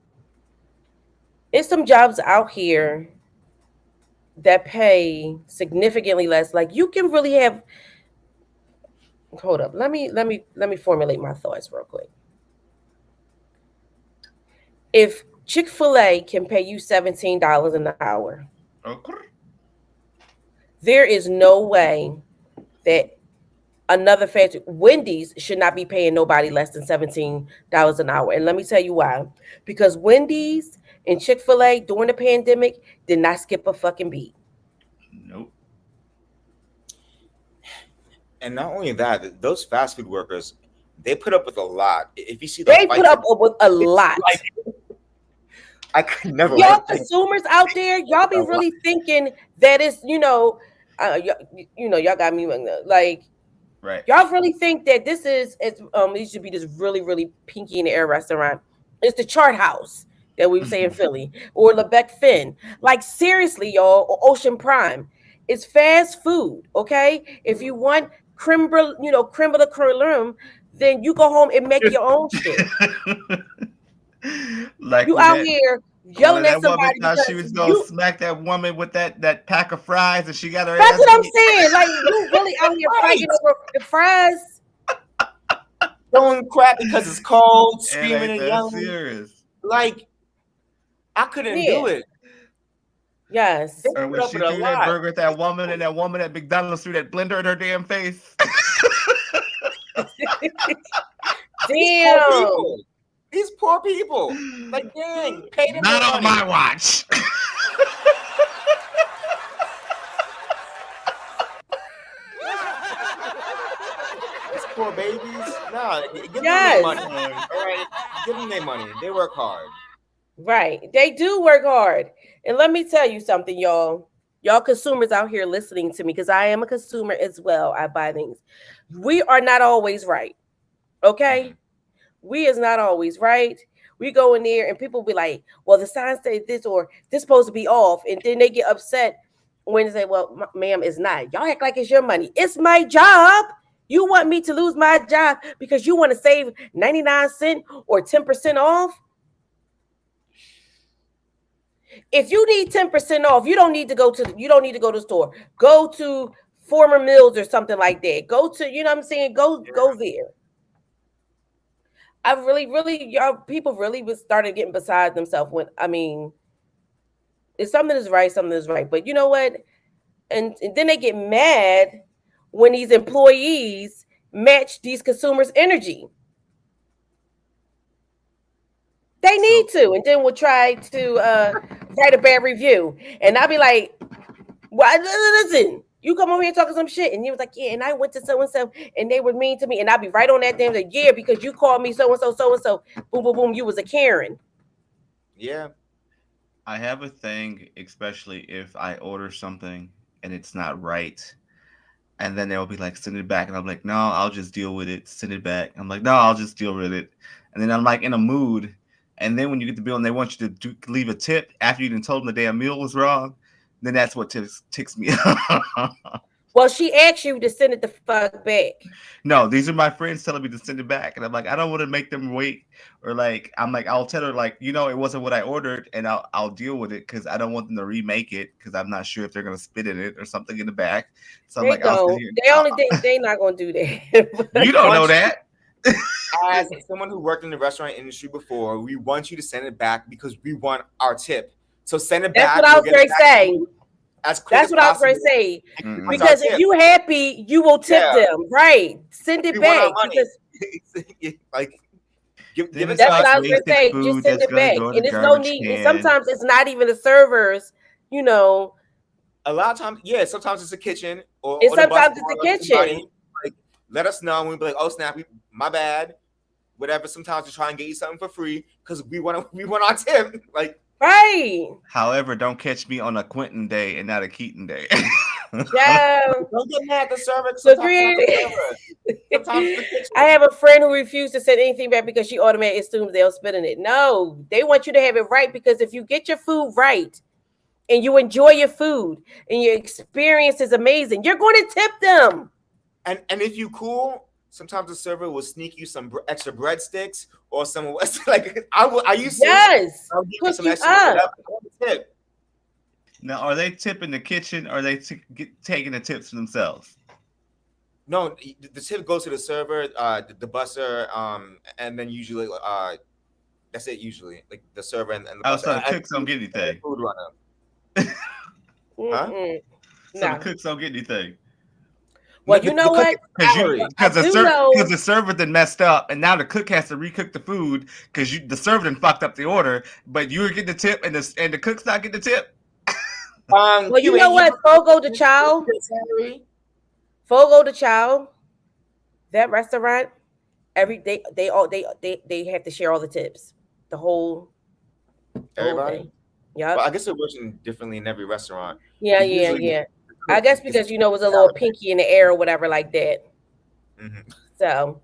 A: it's some jobs out here that pay significantly less. Like you can really have hold up. Let me formulate my thoughts real quick. If Chick-fil-A can pay you $17 an hour,
B: Okay.
A: there is no way that another fast Wendy's should not be paying nobody less than $17 an hour. And let me tell you why. Because Wendy's and Chick-fil-A during the pandemic did not skip a fucking beat.
B: Nope.
C: And not only that, those fast food workers, they put up with a lot. If you see the
A: They put
C: fights,
A: up with a
C: it's
A: lot.
C: like I could never
A: Y'all
C: work there.
A: consumers out there, y'all be
C: A lot.
A: really thinking that it's, y'all got me like
B: Right.
A: y'all really think that it should be this really, really pinky in the air restaurant. It's the Chart House that we say in Philly or Lebec Finn. Like seriously, y'all, or Ocean Prime. It's fast food, okay? If you want creme de la creme, then you go home and make your own shit.
B: Like
A: You
B: when
A: out
B: that
A: here
B: when
A: yelling at
B: that woman
A: somebody
B: thought she
A: because
B: was gonna
A: you
B: smack that woman with that pack of fries and she got her
A: that's
B: ass
A: what I'm
B: beat.
A: saying. Like you really out here
C: Right.
A: fighting over the fries.
C: Throwing crap because it's cold,
B: It
C: screaming
B: ain't
C: and
B: that
C: yelling.
B: serious.
C: Like I couldn't
A: Yeah.
C: do it. They
A: Yes.
B: Or
C: put
B: when
C: up
B: she
C: with a
B: threw that
C: lot.
B: burger at that woman and that woman at McDonald's threw that blender in her damn face.
C: These poor
A: Damn.
C: people. These poor people. Like, dang, pay them
B: Not
C: their
B: on my
C: money.
B: watch.
C: These poor babies. Nah, give them their
A: Yes.
C: money. All right, give them their money. They work hard.
A: Right. They do work hard. And let me tell you something, y'all. Y'all consumers out here listening to me, because I am a consumer as well. I buy things. We are not always right. Okay?
B: Mhm.
A: We is not always right. We go in there and people be like, well, the sign says this or this supposed to be off. And then they get upset when they say, well, ma'am, it's not. Y'all act like it's your money. It's my job. You want me to lose my job because you want to save 99 cents or 10% off? If you need 10% off, you don't need to go to the store. Go to Former Mills or something like that. Go to, you know what I'm saying? Go there. I really, really, y'all people really was started getting beside themselves when I mean, if something is right, something is right. But you know what? And then they get mad when these employees match these consumers' energy. They need
B: So
A: to, and then we'll try to write a bad review. And I'll be like, well, listen, you come over here talking some shit, and you was like, yeah, and I went to so and so, and they were mean to me, and I'll be right on that damn like, yeah, because you called me so and so, boom, boom, boom, you was a Karen.
C: Yeah,
B: I have a thing, especially if I order something and it's not right. And then they'll be like, send it back. And I'm like, no, I'll just deal with it. Send it back. I'm like, no, I'll just deal with it. And then I'm like in a mood. And then when you get the bill and they want you to leave a tip after you done told them the damn meal was wrong, then that's what ticks me off.
A: Well, she asked you to send it the fuck back.
B: No, these are my friends telling me to send it back, and I'm like, I don't want to make them wait, or like, I'm like, I'll tell her like, it wasn't what I ordered, and I'll deal with it because I don't want them to remake it because I'm not sure if they're gonna spit in it or something in the back. So I'm
A: They
B: like, I'll sit
A: don't.
B: here.
A: They only think they not gonna do that.
B: You
A: But
B: don't know
C: Want
B: that.
C: as someone who worked in the restaurant industry before, we want you to send it back because we want our tip. So send it
A: that's what
C: back.
A: I
C: We'll
A: was
C: get
A: going
C: it
A: to
C: back to
A: say.
C: you as quick
A: That's
C: as
A: what I was going
C: possible.
A: to say.
C: That's our
A: Because if
C: tip.
A: you happy, you will tip
C: Yeah,
A: them, right? Send
C: we
A: it
C: want our
A: back
C: money.
A: because
C: Like, give
B: Then
C: it
B: it's
C: to
A: that's what
B: like
C: us.
A: I was going to
B: wasted
A: say. Just
B: food
A: send
B: that's
A: it
B: gonna
A: back,
B: go in the
A: and it's no
B: garbage
A: need. And
B: can.
A: sometimes it's not even the servers, you know,
C: A lot of times, yeah, sometimes it's the kitchen
A: and
C: or the bus
A: sometimes it's
C: boy
A: the
C: or somebody.
A: kitchen,
C: Like, let us know, and we'll be like, oh snap, my bad. Whatever. Sometimes we try and get you something for free because we want our tip. Like,
A: right?
B: However, don't catch me on a Quentin day and not a Keaton day.
A: Yeah,
C: don't get mad at the server. Sometimes it's not the
A: agreed.
C: server. Sometimes it's the
A: I
C: kitchen.
A: have a friend who refused to send anything back because she automatically assumes they'll spit in it. No, they want you to have it right because if you get your food right and you enjoy your food and your experience is amazing, you're going to tip them.
C: And if you cool, sometimes the server will sneak you some extra breadsticks or some like I used to.
A: Yes,
C: I'll give you
A: hook
C: some
A: you
C: extra
A: up.
C: whatever tip.
B: Now, are they tipping the kitchen or are they taking the tips for themselves?
C: No, the tip goes to the server, the busser, and then usually that's it. Usually, like the server and the
B: Oh,
C: busser
B: so the
C: and
B: cooks don't get
C: the
B: anything.
C: food runner. Huh?
A: Mm-mm.
B: So the
A: No.
B: cooks don't get anything.
A: Well, you
C: The
A: know
C: cook
A: what?
C: is salary.
A: I do
B: Because
A: know.
B: the server then messed up, and now the cook has to recook the food because the server then fucked up the order. But you were getting the tip, and the cook's not getting the tip.
A: Well, you
C: QA,
A: know what? Fogo the Child,
C: salary.
A: Fogo the Child, that restaurant, they have to share all the tips, the whole
C: Everybody.
A: thing.
C: Well,
A: Yep.
C: I guess it works differently in every restaurant,
A: Yeah,
C: but
A: yeah,
C: usually
A: yeah.
C: the
A: I
C: cook
A: guess
C: gets
A: because it was a little
C: salary.
A: pinky in the air or whatever like that.
C: Mhm.
A: So,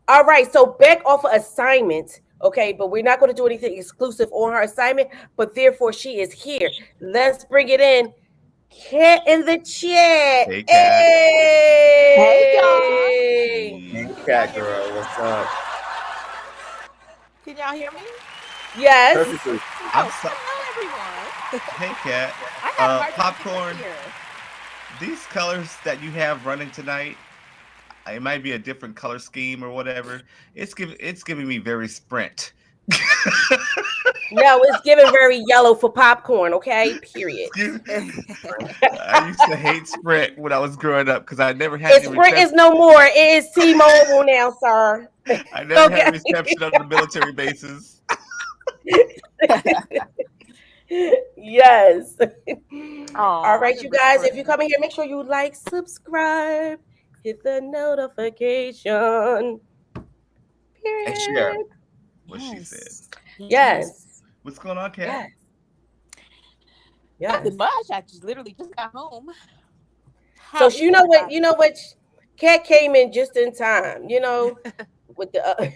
A: all right. So back off of assignment. Okay, but we're not going to do anything exclusive on her assignment. But therefore, she is here. Let's bring it in. Cat in the chat.
B: Hey, cat.
D: Hey y'all.
A: Hey.
C: Hey,
B: Hey.
D: Can y'all
C: cat
D: hear me?
C: girl, what's up?
D: Can y'all hear me?
A: Yes.
C: Perfectly.
B: I'm
D: Oh,
B: so.
D: hello everyone.
B: Hey, cat.
D: I had a hard time getting up
B: Popcorn.
D: here.
B: These colors that you have running tonight, it might be a different color scheme or whatever. It's giving me very Sprint.
A: No, it's giving very yellow for popcorn. Okay. Period.
B: I used to hate Sprint when I was growing up because I never had
A: It's
B: any
A: Sprint
B: reception.
A: is no more. It is T-Mobile now, sir.
B: I never had
A: Okay.
B: reception on the military bases.
A: Yes. All
D: Oh, I
A: right, you
D: remember
A: guys. If you
D: Sprint.
A: come in here, make sure you like, subscribe, hit the notification.
C: And share.
A: Period.
B: What she said.
D: Yes. Yes.
A: Yes.
B: What's going on, Cat?
A: Yes.
D: Nothing
A: Yes.
D: much. I just literally just got home.
A: So
D: How is
A: you know what? You
D: everybody?
A: know what? Cat came in just in time. With the.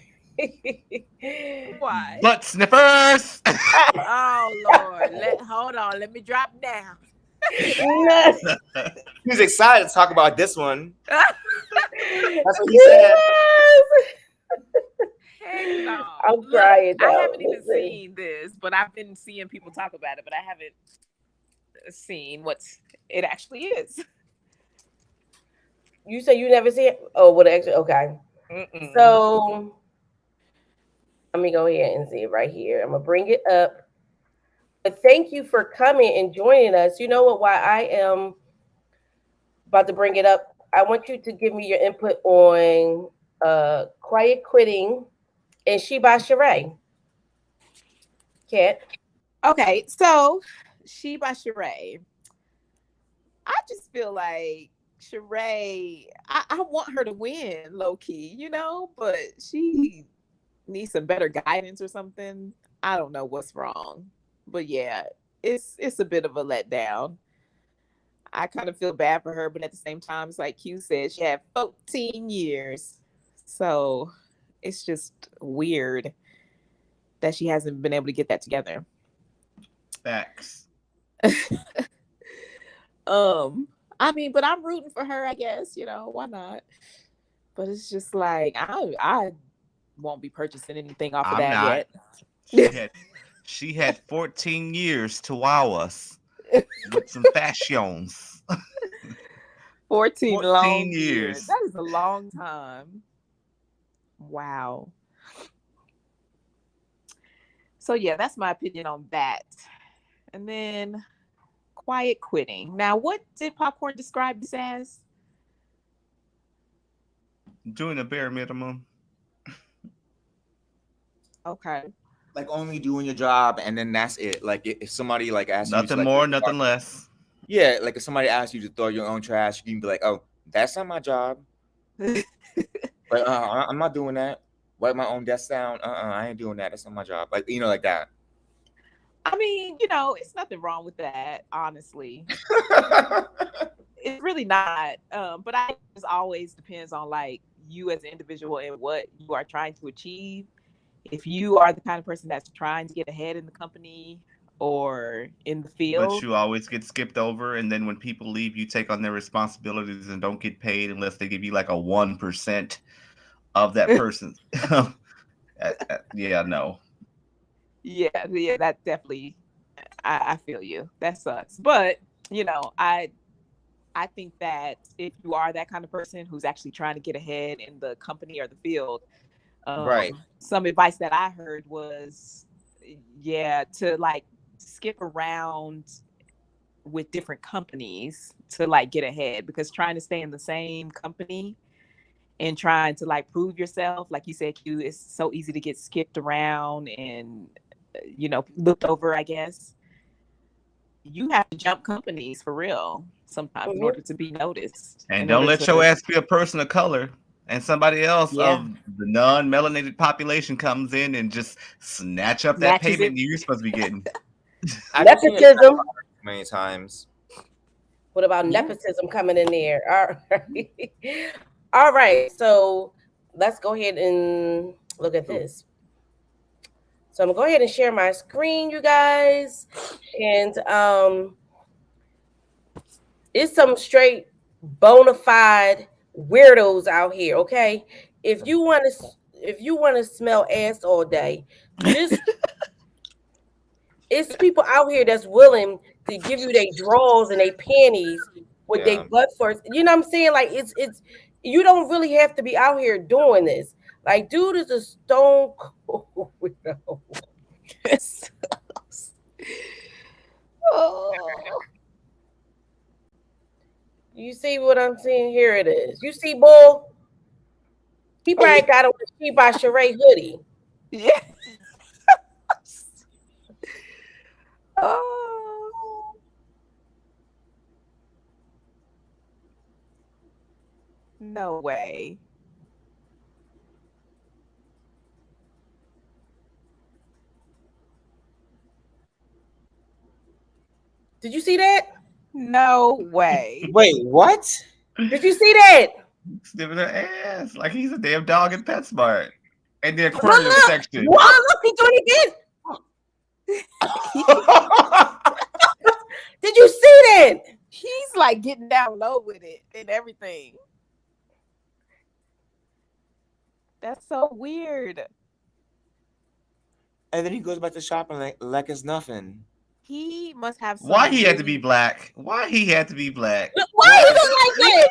D: Why?
B: Butt sniffers.
D: Oh Lord. Hold on. Let me drop down.
A: No.
C: He was excited to talk about this one. That's what he said.
A: Yes.
D: Heck no.
A: I'm
D: Look,
A: crying
D: I
A: though.
D: haven't even
A: Listen.
D: seen this, but I've been seeing people talk about it, but I haven't seen what it actually is.
A: You say you never see it? Oh, what actually? Okay.
D: Mm-mm.
A: So let me go ahead and see it right here. I'm gonna bring it up. But thank you for coming and joining us. You know what? Why I am about to bring it up, I want you to give me your input on quiet quitting and She by Sheree. Cat.
D: Okay, so she by Sheree. I just feel like Sheree, I want her to win low key, but she needs some better guidance or something. I don't know what's wrong. But yeah, it's a bit of a letdown. I kind of feel bad for her, but at the same time, it's like Q said, she had 14 years. So it's just weird that she hasn't been able to get that together.
B: Facts.
D: Um, I mean, but I'm rooting for her, I guess, why not? But it's just like I won't be purchasing anything off of
B: I'm
D: that
B: not.
D: yet.
B: She had 14 years to wow us with some fashions.
D: 14
B: 14
D: long years.
B: years.
D: That is a long time. Wow. So yeah, that's my opinion on that. And then quiet quitting. Now, what did Popcorn describe this as?
B: Doing a bare minimum.
D: Okay.
C: Like only doing your job and then that's it. Like if somebody like asks you to
B: Nothing
C: like
B: more, nothing less.
C: yeah, like if somebody asks you to throw your own trash, you can be like, oh, that's not my job. But I'm not doing that. Wipe my own desk down. I ain't doing that. That's not my job. Like like that.
D: I mean, it's nothing wrong with that, honestly. It's really not. But I think it always depends on like you as an individual and what you are trying to achieve. If you are the kind of person that's trying to get ahead in the company or in the
B: But
D: field,
B: you always get skipped over, and then when people leave, you take on their responsibilities and don't get paid unless they give you like a 1% of that person. Yeah, no.
D: yeah, that definitely, I feel you. That sucks. But I think that if you are that kind of person who's actually trying to get ahead in the company or the field,
C: Right.
D: some advice that I heard was, yeah, to like skip around with different companies to like get ahead, because trying to stay in the same company and trying to like prove yourself, like you said, Q, it's so easy to get skipped around and looked over, I guess. You have to jump companies for real sometimes in order to be noticed,
B: And
D: in
B: don't
D: order
B: let your
D: to,
B: ass be a person of color and somebody else
D: yeah,
B: of the non-melanated population comes in and just snatch up that
D: snatches
B: payment
D: it.
B: you're supposed to be getting.
C: I've just seen it
A: Nepotism.
C: many times.
A: What about
D: Yeah.
A: nepotism coming in there? All right. All right. So let's go ahead and look at this. So I'm gonna go ahead and share my screen, you guys. And it's some straight bona fide weirdos out here, okay? If you want to smell ass all day, just it's people out here that's willing to give you their drawers and their panties with their
C: Yeah.
A: butt first. You know what I'm saying? Like it's you don't really have to be out here doing this. Like, dude is a stone cold weirdo.
D: Oh,
A: You see what I'm seeing? Here it is. You see, bull? He probably got on the She By Sheree hoodie.
D: yeah. Oh, no way.
A: Did you see that?
D: No way.
C: Wait, what?
A: Did you see that?
B: Sniffing her ass like he's a damn dog in PetSmart. In the
A: Look,
B: aquarium section.
A: look, he doing it again. Did you see that?
D: He's like getting down low with it and everything. That's so weird.
C: And then he goes back to shopping like it's nothing.
D: He must have some
B: Why he had to be
D: really-
B: black? Why he had to be black?
A: Look, why he look like that?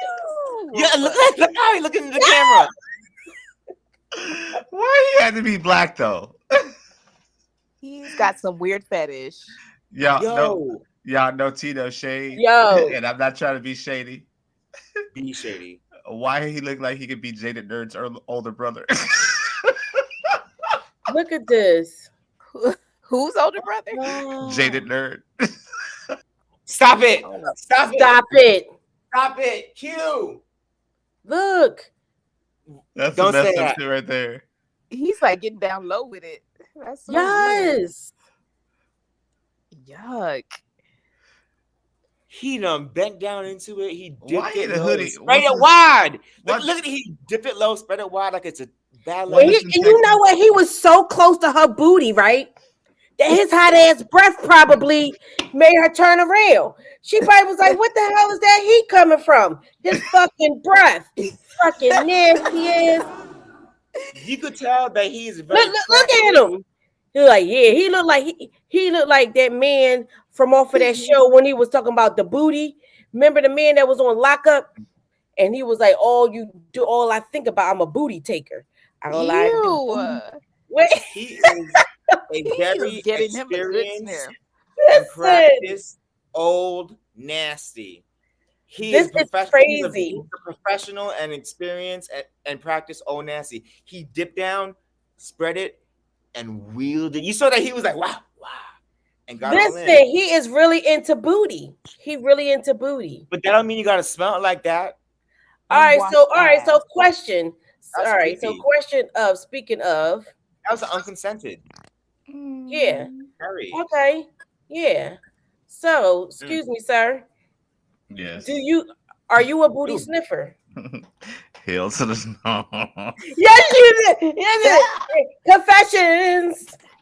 C: Yeah, look how he looking at the camera.
B: Why he had to be black though?
D: He's got some weird fetish.
B: Y'all know Tito shade.
A: Yo.
B: And I'm not trying to be shady.
C: Be shady.
B: Why he look like he could be Jaded Nerd's older brother?
A: Look at this.
D: Who's older brother?
B: Jaded Nerd.
C: Stop it. Stop it.
A: Stop it.
C: Stop it. Q.
A: Look.
B: That's
C: Don't
B: the
C: say
B: messed up
C: that.
B: shit right there.
D: He's like getting down low with it. That's so
A: Yes.
D: weird. Yuck.
C: He done bent down into it. He
B: Why
C: dipped
B: in
C: it
B: a
C: low,
B: hoodie?
C: spread
B: What's
C: it
B: his-
C: wide.
B: what-
C: Look at it. He dip it low, spread it wide like it's a ballet.
B: What
A: And,
B: is
A: and you know what? He was so close to her booty, right? that his hot ass breath probably made her turn around. She probably was like, "What the hell is that heat coming from? His fucking breath, fucking nasty ass."
C: You could tell that he's
A: Look,
C: very
A: look at
C: attractive.
A: him. He like, yeah, he looked like that man from off of that show when he was talking about the booty. Remember the man that was on lockup, and he was like, all I think about, I'm a booty taker. All I do.
D: Ew.
A: Wait,
C: He is a
D: He was
C: very
D: getting him a good
C: experienced
D: sniff.
C: and
A: listen,
C: practiced old nasty. He
A: this
C: is
A: is
C: professional.
A: crazy.
C: He's a professional and experienced and practiced old nasty. He dipped down, spread it, and wheeled it. You saw that he was like, wow, and got all
A: Listen,
C: in.
A: he is really into booty. He really into booty.
C: But that don't mean you gotta smell it like that.
A: All right,
D: Unwashed
A: so
D: ass.
A: question.
C: That's
A: All right, so
C: creepy.
A: question of speaking of,
C: That was unconsented.
A: yeah.
C: Very.
A: Okay. Yeah. So, excuse me, sir.
B: Yes.
A: Are you a booty
C: Ooh.
A: sniffer?
B: Hell to the no.
A: Yes, you did. Yes, you did.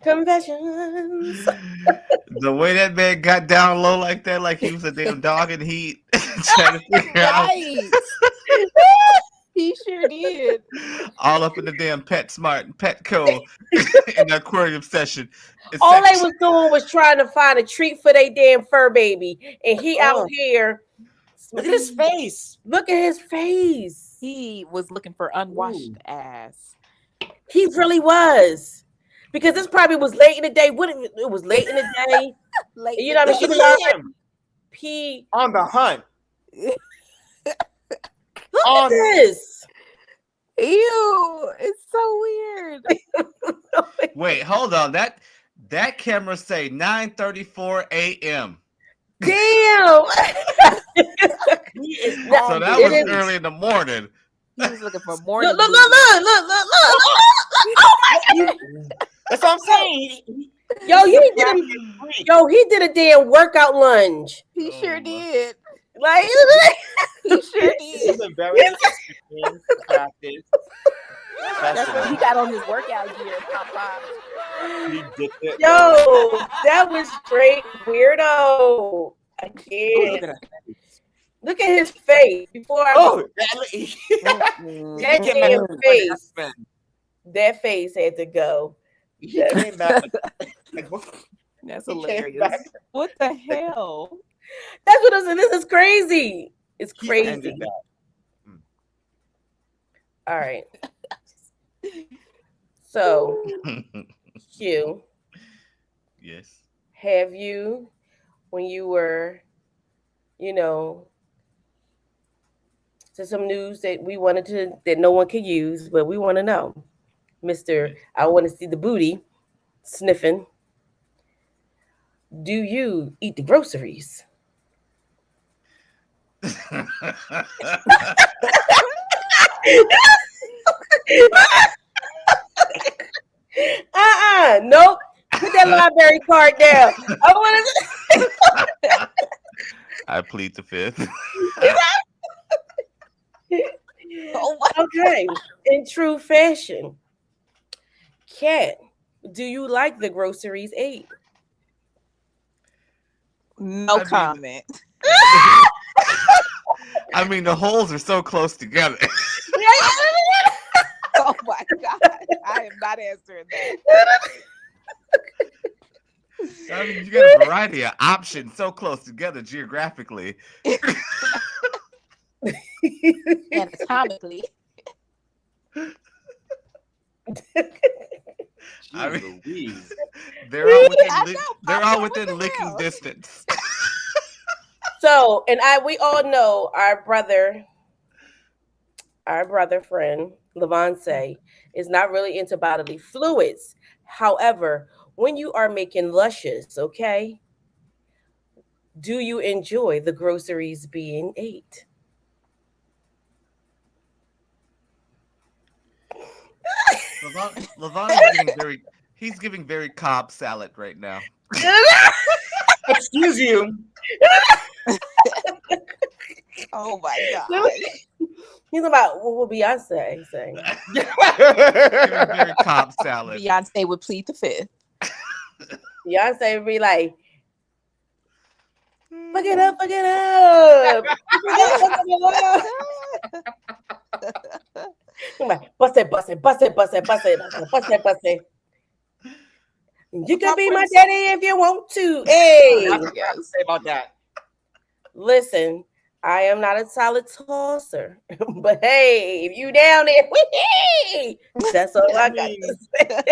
A: Confessions.
B: The way that man got down low like that, like he was a damn dog in heat, trying to figure out
D: Right. He sure did.
B: all up in the damn PetSmart and Petco in the aquarium session.
A: All they was doing was trying to find a treat for their damn fur baby, and he out here.
C: Look at his face.
A: Look at his face.
D: He was looking for unwashed
C: Ooh.
D: ass.
A: He really was, because this probably was late in the day. It was late in the day.
D: Like,
A: You know what I mean? She was already pee.
C: On the hunt.
A: Look
C: On
A: at this.
D: Ew, it's so weird.
B: Wait, hold on. That camera say 9:34 a.m.
A: Damn.
C: he is
B: So
C: on
B: that
C: the
B: was
A: is.
B: early in the morning.
D: He was looking for morning.
A: Look.
C: That's what I'm saying.
A: Yo, he did a damn workout lunge.
D: He
B: Oh,
D: sure
B: my.
D: did.
A: Like,
D: He sure
C: He's
D: did.
C: a very experienced practice.
D: That's what he got on his workout gear. Pop.
C: He dipped it.
A: yo, that was straight weirdo. I
C: Look
A: can't.
C: at that.
A: Look at his face before I
C: Oh,
A: that
C: came back
A: damn
C: with a
A: face.
C: husband.
A: That face had to go.
C: He came back. Like, what?
D: That's
C: He came
D: hilarious.
C: back.
D: What the hell?
A: That's what I'm saying. This is crazy. It's
C: He
A: crazy.
C: ended that.
A: All right. So, Q,
B: Yes.
A: have you, when you were, to some news that that no one could use, but we want to know, Mr. I want to see the booty sniffing. Do you eat the groceries? Nope. Put that library card down. I want to.
B: I plead the fifth.
D: Oh, what?
A: Okay. In true fashion, Kat, do you like the groceries ate?
D: No
B: I mean-
D: comment.
B: I mean, the holes are so close together.
D: Oh my god. I am not answering that.
B: I mean, you got a variety of options so close together geographically.
D: Anatomically.
B: I mean,
C: Louise.
B: they're all within,
D: I
B: li-
D: know,
B: they're
D: Papa,
B: all
D: what
B: within
D: the
B: licking
D: hell?
B: distance.
A: So, and we all know our brother friend Levance is not really into bodily fluids. However, when you are making luscious, okay, do you enjoy the groceries being ate?
B: Levon is he's giving very Cobb salad right now.
C: Excuse you.
D: Oh my god.
A: He's about what Beyonce saying.
B: Giving very Cobb salad.
D: Beyonce would plead the fifth.
A: Beyonce be like, fuck it up, fuck it up. Fuck it up, fuck it up. I'm like, bust it, bust it, bust it, bust it, bust it, bust it, bust it, bust it. You can
D: My
A: be my
D: friends,
A: daddy if you want to.
C: That's
A: Hey,
C: what I have to say about that.
A: listen, I am not a solid tosser, but hey, if you down there, whee, that's all
C: I
A: I got to
C: mean,
A: say.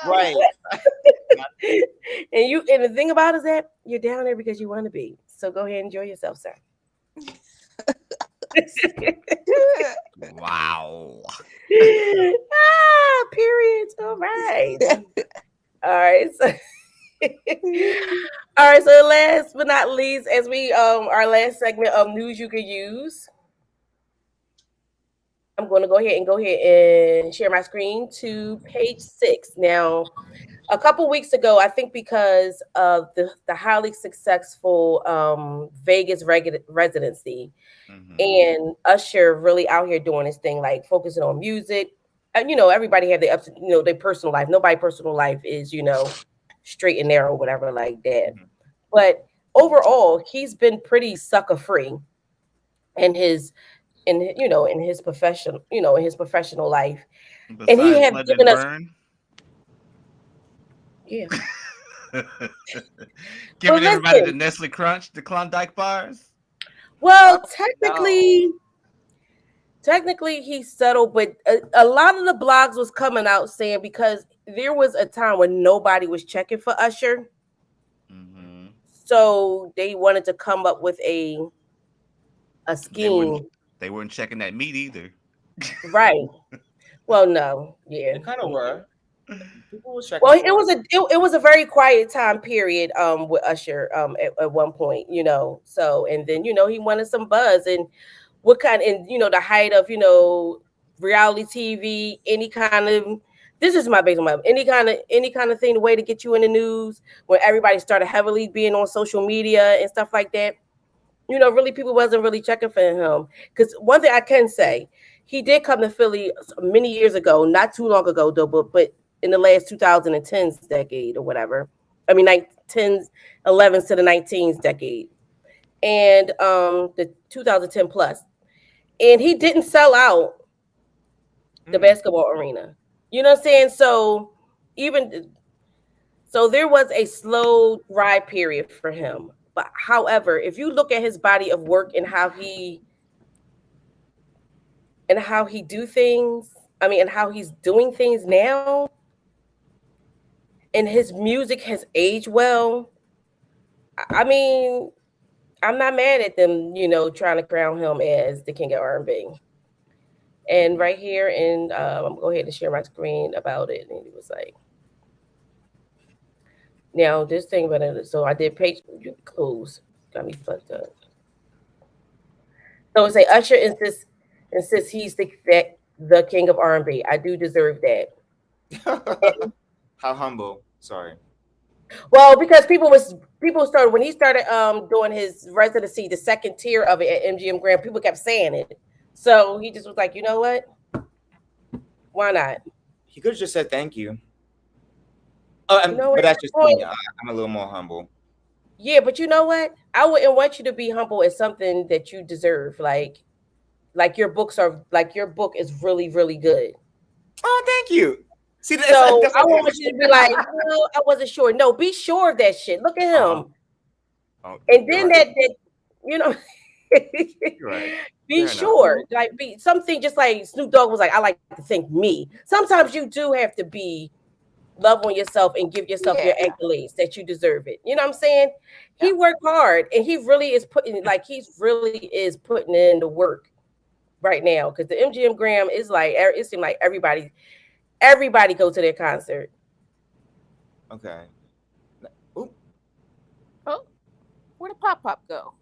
C: right.
A: And the thing about it is that you're down there because you want to be. So go ahead and enjoy yourself, sir.
B: Wow.
A: Periods. All right. All right. So all right. So last but not least, as we our last segment of news you could use. I'm going to go ahead and share my screen to page 6. Now, a couple weeks ago, I think because of the highly successful Vegas residency,
B: Mm-hmm.
A: and Usher really out here doing his thing, like focusing on music. And everybody have their ups, their personal life. Nobody personal life is, straight and narrow, whatever like that.
C: Mhm.
A: But overall, he's been pretty sucker free in his in his professional life. And he
B: Besides
A: have
B: letting
A: given
B: it
A: us,
B: burn,
A: yeah. But
B: giving everybody the
A: listen,
B: Nestle Crunch, the Klondike bars.
C: Oh,
A: well,
C: no.
A: technically he's settled, but a lot of the blogs was coming out saying because there was a time when nobody was checking for Usher,
B: Mm-hmm.
A: so they wanted to come up with a
B: They wouldn't.
A: scheme,
B: They weren't checking that meat either.
A: right? Well, no,
C: They
A: yeah.
C: kind of were. People was checking
A: Well, it
C: for
A: was
C: it.
A: it was a very quiet time period with Usher at one point, so and then he wanted some buzz and what kind and the height of reality TV, any kind of, this is my base on my any kind of thing, the way to get you in the news when everybody started heavily being on social media and stuff like that. Really people wasn't really checking for him. Because one thing I can say, he did come to Philly many years ago, not too long ago though, but in the last 2010s decade or whatever. I mean, like 10s, 11s to the 19s decade, and the 2010 plus, and he didn't sell out the
C: Mm.
A: basketball arena. You know what I'm saying? Even so, there was a slow dry period for him. But however, if you look at his body of work and how he do things, I mean, and how he's doing things now, and his music has aged well. I mean, I'm not mad at them, trying to crown him as the king of R&B. And right here, and I'm gonna go ahead and share my screen about it. And he was like, now this thing about it. So I did page close. Got me fucked up. So it say Usher insists he's the king of R&B. I do deserve that.
C: How humble. Sorry.
A: Well, because people started when he started doing his residency, the second tier of it at MGM Grand, people kept saying it. So he just was like, you know what? Why not?
C: He could have just said thank you. Oh,
A: You know
C: but
A: what? At
C: that's
A: this
C: just me.
A: point,
C: I'm a little more humble.
A: yeah, but you know what? I wouldn't want you to be humble at something that you deserve. Like your book is really, really good.
C: Oh, thank you. See,
A: So
C: that's
A: I
C: what
A: won't want you to be like, well, I wasn't sure. No, be sure of that shit. Look at
C: uh-huh.
A: him.
C: Oh,
A: And
C: you're
A: then
C: right.
A: that you know
C: You're right.
A: be
C: Fair enough.
A: sure. Like be something just like Snoop Dogg was like, I like to think me. Sometimes you do have to be love on yourself and give yourself your
D: yeah,
A: accolades that you deserve it. You know what I'm saying?
D: yeah.
A: He worked hard and he's really is putting in the work right now because the MGM Graham is like it seemed like everybody go to their concert.
C: Okay. Oop.
D: Oh, where did Pop Pop go?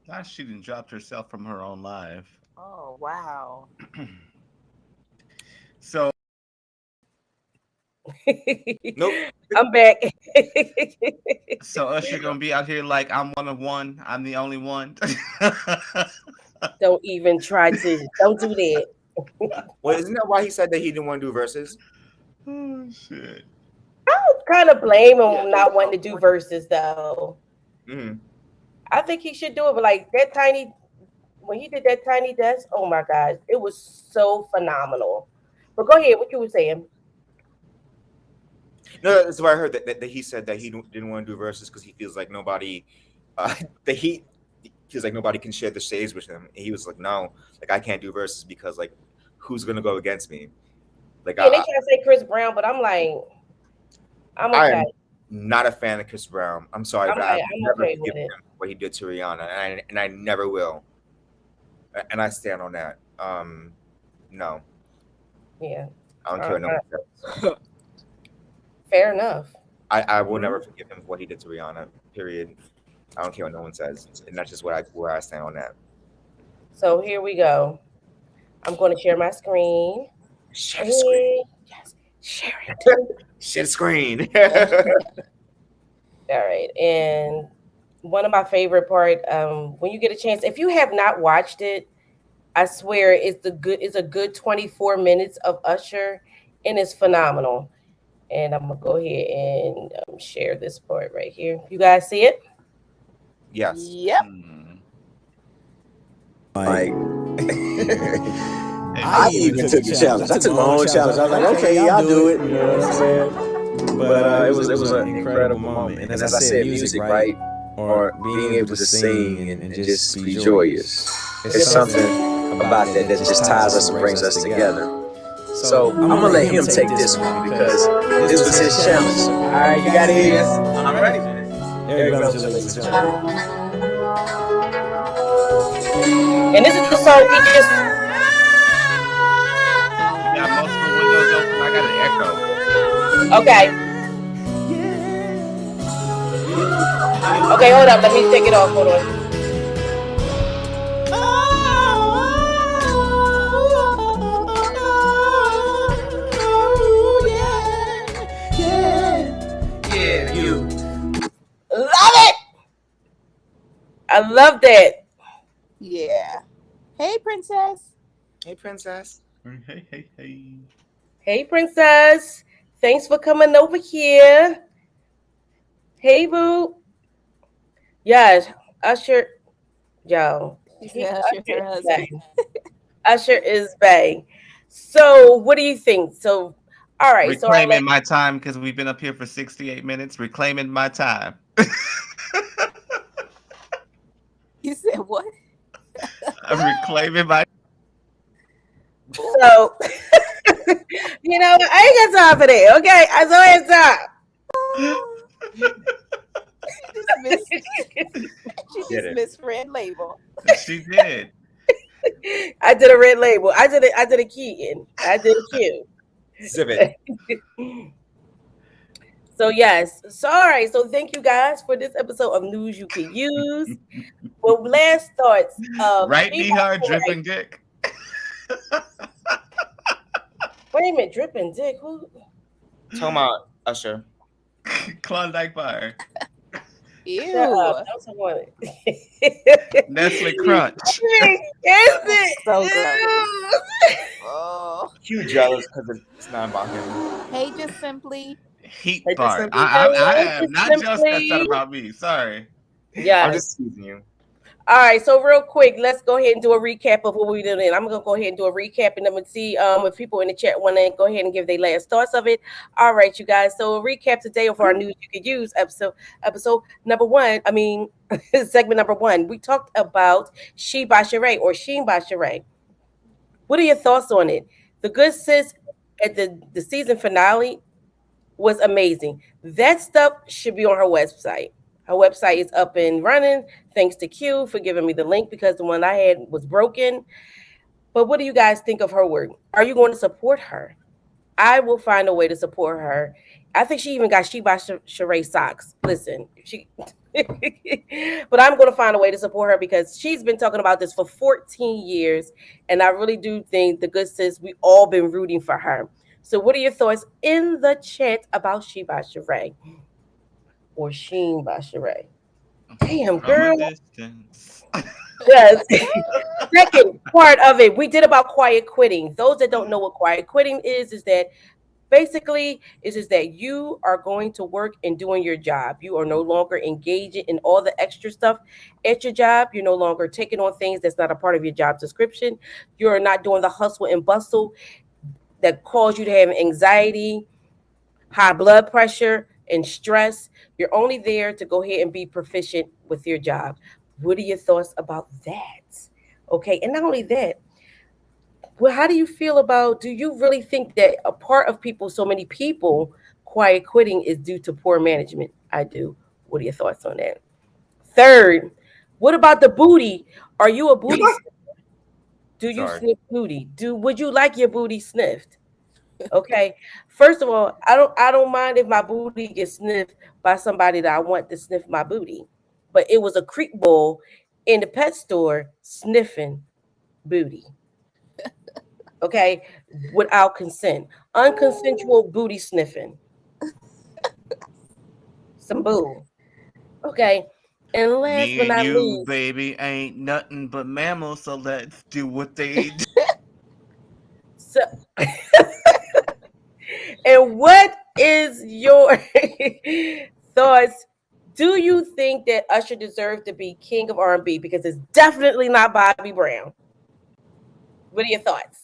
B: Now she done dropped herself from her own live.
D: Oh, wow.
B: So
C: Nope.
A: I'm back.
B: so Usher gonna be out here like I'm one of one. I'm the only one.
A: Don't even try to. Don't do that.
C: Well, isn't that why he said that he didn't want to do verses?
B: Oh shit.
A: kind of blame
C: Yeah.
A: him not wanting to do verses though.
C: Mhm.
A: I think he should do it, but like that tiny when he did that tiny desk, oh my gosh, it was so phenomenal. But go ahead, what you were saying?
C: No, that's why I heard that he said that he didn't want to do verses because he feels like nobody, that he feels like nobody can share the stage with him. And he was like, no, like I can't do verses because like who's gonna go against me? Like
A: Yeah, they try to say Chris Brown, but I'm like, I'm
C: I
A: okay.
C: am not a fan of Chris Brown. I'm sorry, but I've
A: I'm
C: never
A: okay with
C: forgiven
A: it.
C: him for what he did to Rihanna, and I never will, and I stand on that. No,
A: Yeah,
C: I don't care
A: uh,
C: what no
A: uh,
C: one says.
A: fair enough.
C: I will never forgive him for what he did to Rihanna. Period. I don't care what no one says, and that's just where I stand on that.
A: So here we go. I'm going to share my screen.
C: Share the screen.
A: And yes, share it.
C: Share the screen.
A: All right, and one of my favorite part, when you get a chance, if you have not watched it, I swear it's a good 24 minutes of Usher, and it's phenomenal. And I'm gonna go ahead and share this part right here. You guys see it?
C: Yes.
D: Yep.
E: Like,
B: I
E: I even took the challenge. I took my own challenge. I was like, okay, y'all do it. You know what I'm saying? But it was an incredible moment. And as I said, music, right, or being able to sing and just be joyous, it's something about that that just ties us and brings us together. So I'm gonna let him take this one because this was his challenge. All right, you got it? I'm ready. Eric Bellinger, ladies and gentlemen.
A: And this is the song he just.
B: You got multiple windows open. I got an echo.
A: Okay. Okay, hold up. Let me take it off. Hold on.
E: Yeah, you.
A: Love it. I love that.
D: Yeah. Hey, princess.
C: Hey, princess.
B: Hey, hey, hey.
A: Hey, princess. Thanks for coming over here. Hey, boo. Yes, Usher. Yo,
D: She said Usher's her husband.
A: Usher is Bay. So, what do you think? So, all right. So,
B: Reclaiming my time because we've been up here for 68 minutes. Reclaiming my time.
D: You said what?
B: I'm reclaiming my.
A: so you know, I ain't got time for that. Okay, I saw it
D: She
C: Get it.
D: dismissed Red Label.
B: She did.
A: I did a red label. I did a Keaton. I did a Q.
C: Zip it.
A: So yes. So all right. So thank you guys for this episode of News You Can Use. Well, last thoughts of
B: Right
A: She
B: knee
A: By
B: hard,
A: Sheree.
B: dripping dick.
A: Wait a minute, dripping dick. Who?
C: Talking about Usher.
B: Klondike bar.
A: Shut up.
D: Ew.
A: That's one.
B: Nestle Crunch.
A: Is it?
D: So gross.
A: Ew.
D: Oh.
C: Huge jealous because it's not about him.
D: Hey, just simply.
B: Heat
C: Hey,
B: bar.
C: simply.
B: I
A: Hello,
B: am
A: just
B: not just that's not
A: simply.
B: about me. Sorry.
C: I'm
A: Yes.
C: just teasing you.
A: All right, so real quick, let's go ahead and do a recap of what we did. And I'm gonna go ahead and do a recap, and I'm gonna see if people in the chat want to go ahead and give their last thoughts of it. All right, you guys. So a recap today of our News You Could Use episode number one. I mean, segment number one. We talked about She by Sheree or Sheen by Sheree. What are your thoughts on it? The good sis at the season finale was amazing. That stuff should be on her website. Her website is up and running. Thanks to Q for giving me the link because the one I had was broken. But what do you guys think of her work? Are you going to support her? I will find a way to support her. I think she even got She by Sheree socks. Listen, she. But I'm going to find a way to support her because she's been talking about this for 14 years, and I really do think the good sis we all been rooting for her. So, what are your thoughts in the chat about She by Sheree or Sheen by Sheree? Damn,
B: From a
A: girl.
B: distance.
A: Yes. Second part of it, we did about quiet quitting. Those that don't know what quiet quitting is that Basically, it's just that you are going to work and doing your job. You are no longer engaging in all the extra stuff at your job. You're no longer taking on things that's not a part of your job description. You're not doing the hustle and bustle that cause you to have anxiety, high blood pressure, and stress. You're only there to go ahead and be proficient with your job. What are your thoughts about that? Okay, and not only that, well, how do you feel about, do you really think that a part of people, so many people, quiet quitting is due to poor management? I do. What are your thoughts on that? Third, what about the booty? Are you a booty? Do you
C: Sorry.
A: sniff booty? Would you like your booty sniffed? Okay. First of all, I don't mind if my booty gets sniffed by somebody that I want to sniff my booty. But it was a creep bull in the pet store sniffing booty. Okay, without consent. Unconsensual booty sniffing. Some boo. Okay. And last but
B: Me and
A: not
B: you,
A: least,
B: baby, ain't nothing but mammals, so let's do what they do.
A: so and what is your thoughts? Do you think that Usher deserved to be king of R&B? Because it's definitely not Bobby Brown. What are your thoughts?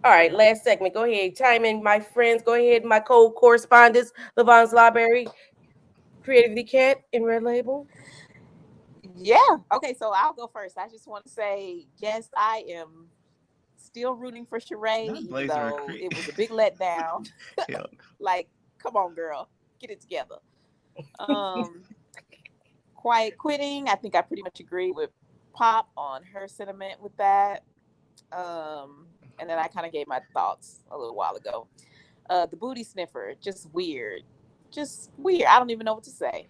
A: All right, last segment. Go ahead, chime in, my friends. Go ahead, my co-correspondents, Levon's Library, Creativity Cat, and Red Label.
D: Yeah. Okay, so I'll go first. I just want to say, yes, I am still rooting for Sheree,
B: Not
D: even
B: Blazer and
D: though
B: Creek.
D: it was a big letdown.
B: Hell,
D: Like, come on, girl, get it together. Um, quiet quitting. I think I pretty much agree with Pop on her sentiment with that. And then I kind of gave my thoughts a little while ago. The booty sniffer, just weird, just weird. I don't even know what to say.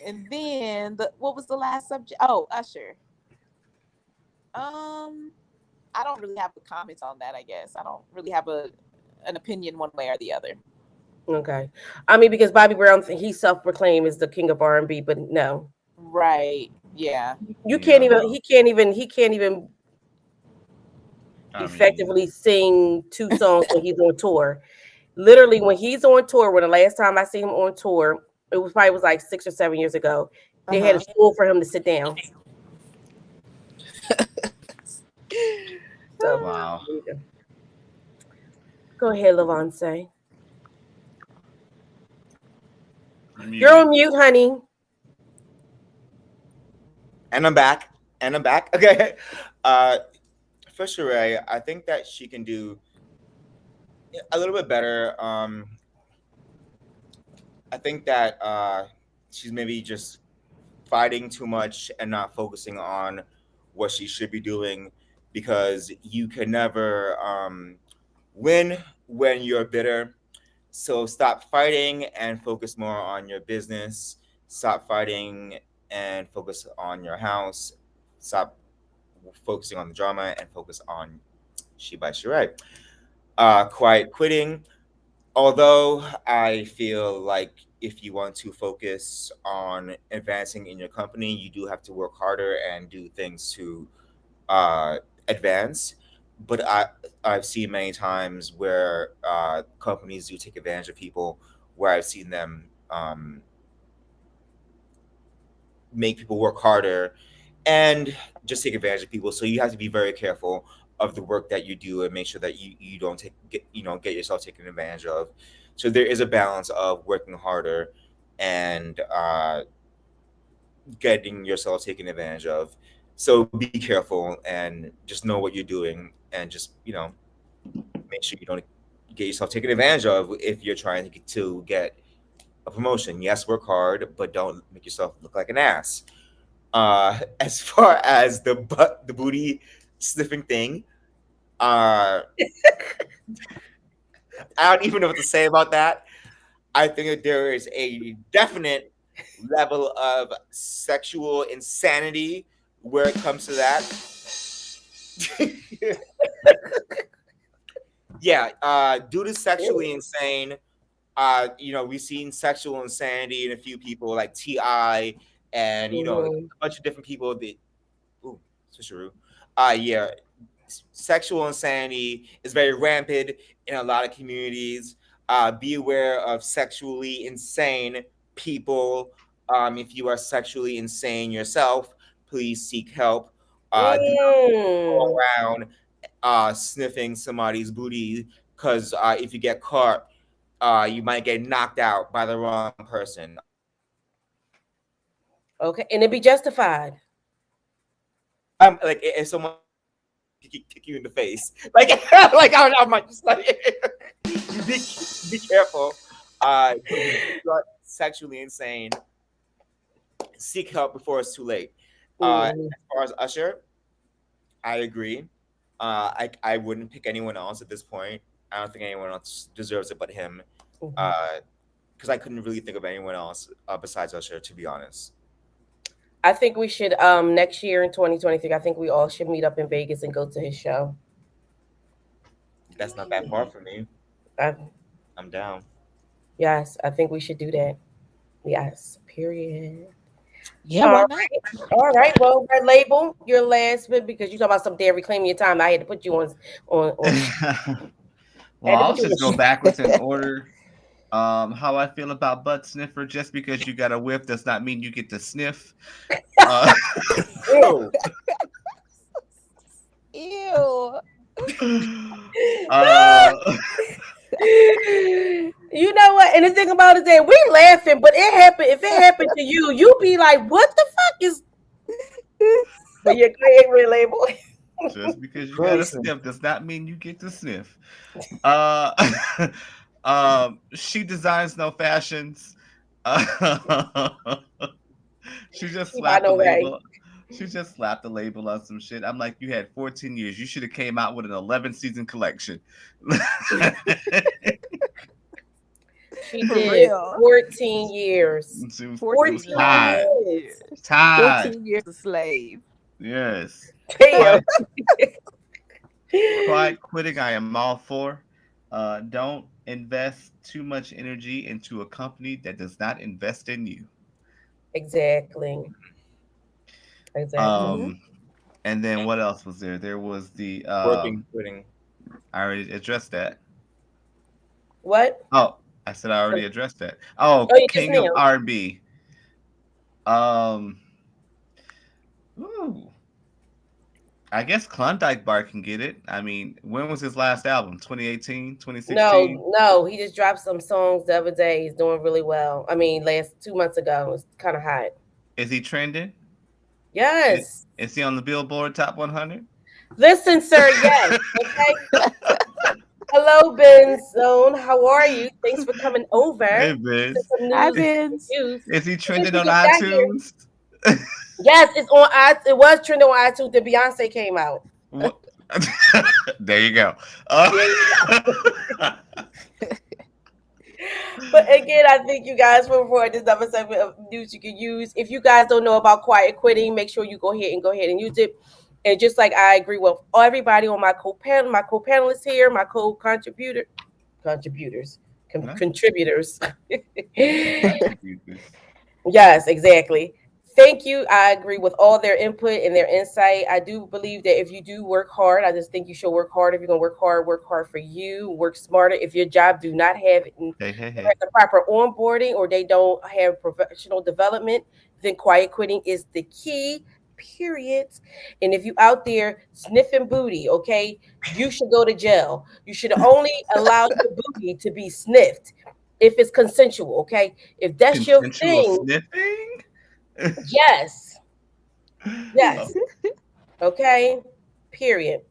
D: And then what was the last subject? Oh, Usher. Um, I don't really have a comment on that. I guess I don't really have a an opinion one way or the other.
A: Okay. I mean, because Bobby Brown, he self-proclaimed as the king of R&B, but no,
D: Right. Yeah.
A: you can't
B: yeah,
A: even.
B: no.
A: He can't even
B: I mean,
A: effectively sing two songs when he's on tour. Literally, when he's on tour, when the last time I seen him on tour, it was probably was like 6 or 7 years ago.
D: Uh
A: They had a
D: huh.
A: stool for him to sit down. So
B: wow.
A: go ahead, Levance.
B: You're
A: You're on
B: muted.
A: mute, honey.
C: And I'm back. And I'm back. Okay. Uh, for Sheree, I think that she can do a little bit better. I think that she's maybe just fighting too much and not focusing on what she should be doing, because you can never win when you're bitter. So stop fighting and focus more on your business. Stop fighting and focus on your house. Stop focusing on the drama and focus on She by Sheree. Quiet quitting. Although I feel like if you want to focus on advancing in your company, you do have to work harder and do things to uh, advance. But I've seen many times where companies do take advantage of people, where I've seen them make people work harder and just take advantage of people. So you have to be very careful of the work that you do and make sure that you don't get yourself taken advantage of. So there is a balance of working harder and getting yourself taken advantage of. So be careful and just know what you're doing, and just make sure you don't get yourself taken advantage of if you're trying to get a promotion. Yes, work hard, but don't make yourself look like an ass. As far as the booty sniffing thing, uh, I don't even know what to say about that. I think that there is a definite level of sexual insanity where it comes to that. Yeah, due to sexually insane, we've seen sexual insanity in a few people like Ti, and a
A: Mhm.
C: bunch of different people that ooh, switcheroo. Yeah. sexual insanity is very rampant in a lot of communities. Be aware of sexually insane people. If you are sexually insane yourself, please seek help. Do not go
A: Mm.
C: around sniffing somebody's booty, because if you get caught, you might get knocked out by the wrong person.
A: Okay, and it be justified.
C: Like if someone kick you in the face, like like I'm like, just like you be careful. But if you are sexually insane, seek help before it's too late. As
A: Mm.
C: far as Usher, I agree. I wouldn't pick anyone else at this point. I don't think anyone else deserves it but him.
A: Mhm.
C: Because I couldn't really think of anyone else besides Usher, to be honest.
A: I think we should next year in 2023. I think we all should meet up in Vegas and go to his show.
C: That's not that far from me.
A: I,
C: I'm down.
A: yes, I think we should do that. Yes. Period.
D: Yeah,
A: All
D: why not?
A: right. All right. Well, Red Label, your last bit because you talk about some damn reclaiming your time. I had to put you on. I
B: Well,
A: had to
B: I'll
A: put you
B: just go
A: on.
B: backwards in order. How I feel about butt sniffer. Just because you got a whiff does not mean you get to sniff. Uh,
C: Ew.
D: Ew.
B: uh,
A: You know what? And the thing about it is that we laughing, but it happened. If it happened to you, you be like, "What the fuck is?" But you're great, Red Label.
B: just because you got a
C: Gross.
B: sniff does not mean you get to sniff. Uh, she designs no fashions. Uh, she just
A: She by
B: slapped the
A: no way.
B: label. She just slapped the label on some shit. I'm like, you had 14 years. You should have came out with an 11 season collection.
A: She
D: For
A: did
D: real.
A: 14 years.
B: It was
A: 14
B: tied.
D: 14
A: years.
D: years.
B: Tied.
D: 14 years a slave.
B: Yes.
A: Damn.
B: Quiet quitting, I am all for. Don't invest too much energy into a company that does not invest in you.
A: Exactly. Exactly.
D: Hmm.
B: Um, and then what else was there? There was the
C: Working, quitting.
B: I already addressed that.
A: What?
B: Oh, I said I already addressed that. Oh,
A: Oh, you just
B: King of
A: now.
B: R&B. Um, ooh, I guess Klondike Bar can get it. I mean, when was his last album? 2018, 2016?
A: No, no, he just dropped some songs the other day. He's doing really well. I mean, last 2 months ago, it was kind of hot.
B: Is he trending? I-
A: Yes.
B: Is he on the Billboard Top 100?
A: Listen, sir. Yes. Okay. Hello, Ben Zone. How are you? Thanks for coming over
B: Hey,
A: to
B: Biz.
A: some
D: Hi,
A: news and
D: Vince.
A: reviews.
B: Is he
A: As soon as
B: trending
A: you
B: on
A: get back here,
B: iTunes?
A: yes, it's on. It was trending on iTunes. The Beyonce came out.
B: What? There you go. Uh,
A: Yeah. But again, I thank you guys for this other segment of news you can use. If you guys don't know about quiet quitting, make sure you go ahead and use it. And just like I agree with everybody on my co-panelists here, my contributors,
B: no,
A: contributors.
B: contributors.
A: Yes, exactly. Thank you. I agree with all their input and their insight. I do believe that if you do work hard, I just think you should work hard. If you're gonna work hard for you, work smarter. If your job do not have
B: Hey, hey, hey.
A: the proper onboarding or they don't have professional development, then quiet quitting is the key. Period. And if you out there sniffing booty, okay, you should go to jail. You should only allow your booty to be sniffed if it's consensual, okay? If that's your
B: Consensual
A: thing,
B: sniffing?
A: yes,
B: Oh,
A: yes, okay, period.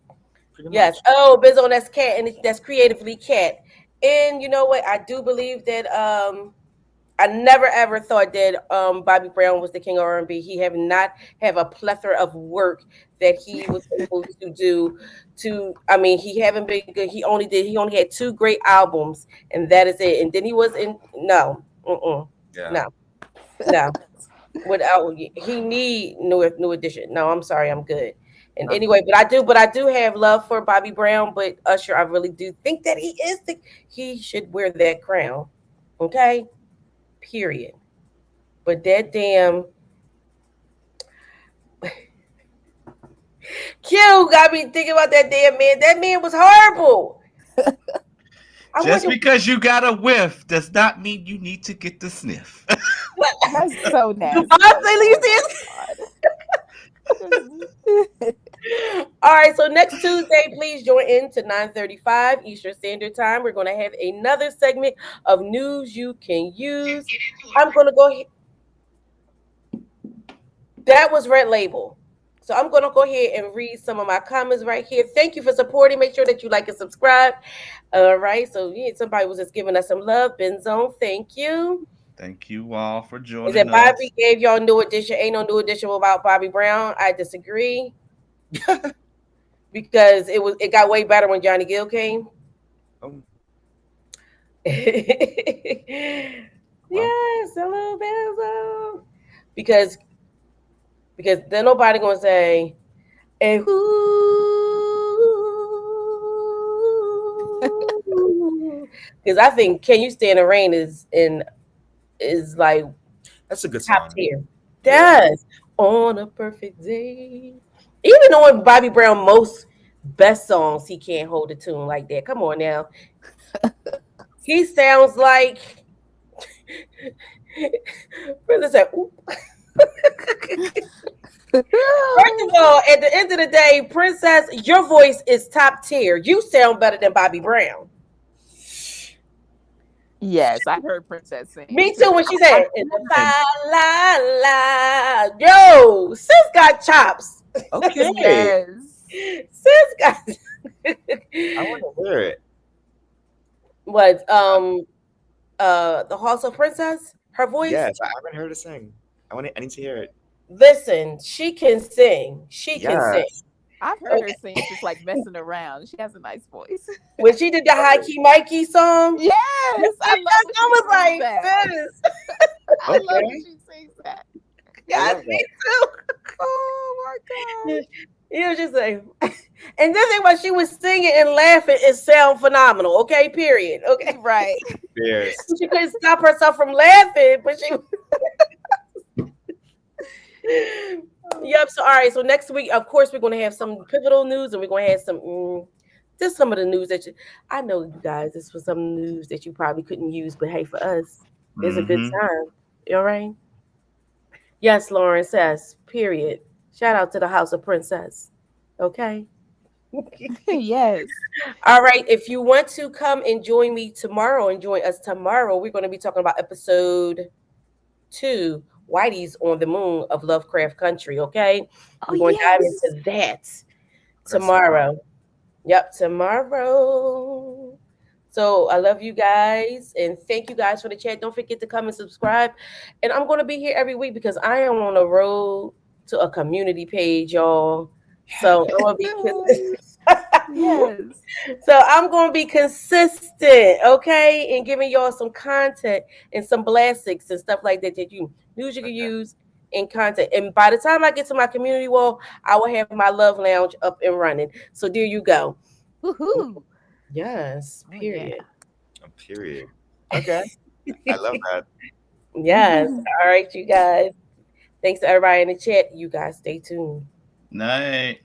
C: Pretty
A: Yes.
C: much.
A: Oh, Bizzo, that's cat, and that's creatively cat. And you know what? I do believe that I never ever thought that Bobby Brown was the king of R&B. He have not have a plethora of work that he was able to do. I mean, he haven't been good. He only had two great albums, and that is it. And then he was in
C: Yeah.
A: no, no. Without he need new edition. No, I'm sorry, I'm good. And
C: Not
A: anyway, but I do have love for Bobby Brown, but Usher, I really do think that he should wear that crown. Okay? Period. But that damn Q got me thinking about that damn man. That man was horrible. I
B: Just
A: wonder
B: because you got a whiff does not mean you need to get the sniff.
A: what
D: That's so
A: do Bob
D: nasty.
A: say
D: Oh
A: Lucy?
D: my god.
A: All right, so next Tuesday, please join in to 9:35 Eastern Standard Time. We're going to have another segment of news you can use. I'm going to go. That was Red Label. So I'm going to go ahead and read some of my comments right here. Thank you for supporting. Make sure that you like and subscribe. All right. So yeah, somebody was just giving us some love. Benzone, thank you.
B: Thank you all for
A: Is
B: joining
A: it Bobby
B: us.
A: gave y'all New Edition? Ain't no New Edition without Bobby Brown. I disagree because it got way better when Johnny Gill came.
C: Oh,
A: Yes,
C: well,
A: a little bit of because then nobody gonna say and because I think "Can You Stand the Rain" is like
C: that's a good
A: top
C: song.
A: tier.
C: Yeah.
A: Does on a perfect day. Even though Bobby Brown most best songs he can't hold a tune like that. Come on now, he sounds like. Brother said, "Oop." First of all, at the end of the day, Princess, your voice is top tier. You sound better than Bobby Brown.
D: Yes, I heard Princess sing
A: Me too.
D: too.
A: When she said, "In the
C: And
A: fa la la," yo, sis got chops.
C: okay,
D: Yes.
A: Sis got.
C: I want to hear it.
A: What the Halls of Princess? Her voice.
C: Yes, I haven't heard it sing. I need to hear it.
A: Listen, she can sing. She can sing.
C: Yes.
D: I've heard her sing just like messing around. She has a nice voice.
A: When she did the High Key Mikey song,
D: Yes, I love when
A: I
D: she
A: was
D: sings
A: like,
D: that.
A: sis.
D: I love when
C: Okay,
D: she sings that.
C: I
A: Yes,
C: love
A: me
C: that.
A: too.
D: Oh my gosh.
A: You was just like, and this thing while she was singing and laughing, it sound phenomenal. Okay, period. Okay,
D: Right.
C: Cheers.
A: she couldn't stop herself from laughing, but she. Yep. So all right. So next week, of course, we're gonna have some pivotal news, and we're gonna have some just some of the news that you. I know you guys. This was some news that you probably couldn't use, but hey, for us, it's a good
B: Mm-hmm.
A: time. You all right? Yes, Lauren says. Period. Shout out to the House of Princess. Okay.
D: Yes.
A: All right. If you want to come and join me tomorrow and join us tomorrow, we're going to be talking about episode 2, Whitey's on the Moon of Lovecraft Country. Okay.
D: Oh
A: We're going to dive
D: yes.
A: into that
C: That's fun.
A: tomorrow. Yep. Tomorrow. So I love you guys and thank you guys for the chat. Don't forget to come and subscribe. And I'm going to be here every week because I am on the road to a community page, y'all. So I'm going to be.
D: Yes.
A: So I'm going to be consistent, okay, and giving y'all some content and some blastics and stuff like that that you news you can
C: Okay.
A: use in content. And by the time I get to my community wall, I will have my love lounge up and running. So there you go.
D: Woohoo.
A: Yes,
D: Oh yeah.
A: period.
C: Period. Okay. I love that.
A: Yes. All right, you guys. Thanks to everybody in the chat. You guys stay tuned.
B: Night.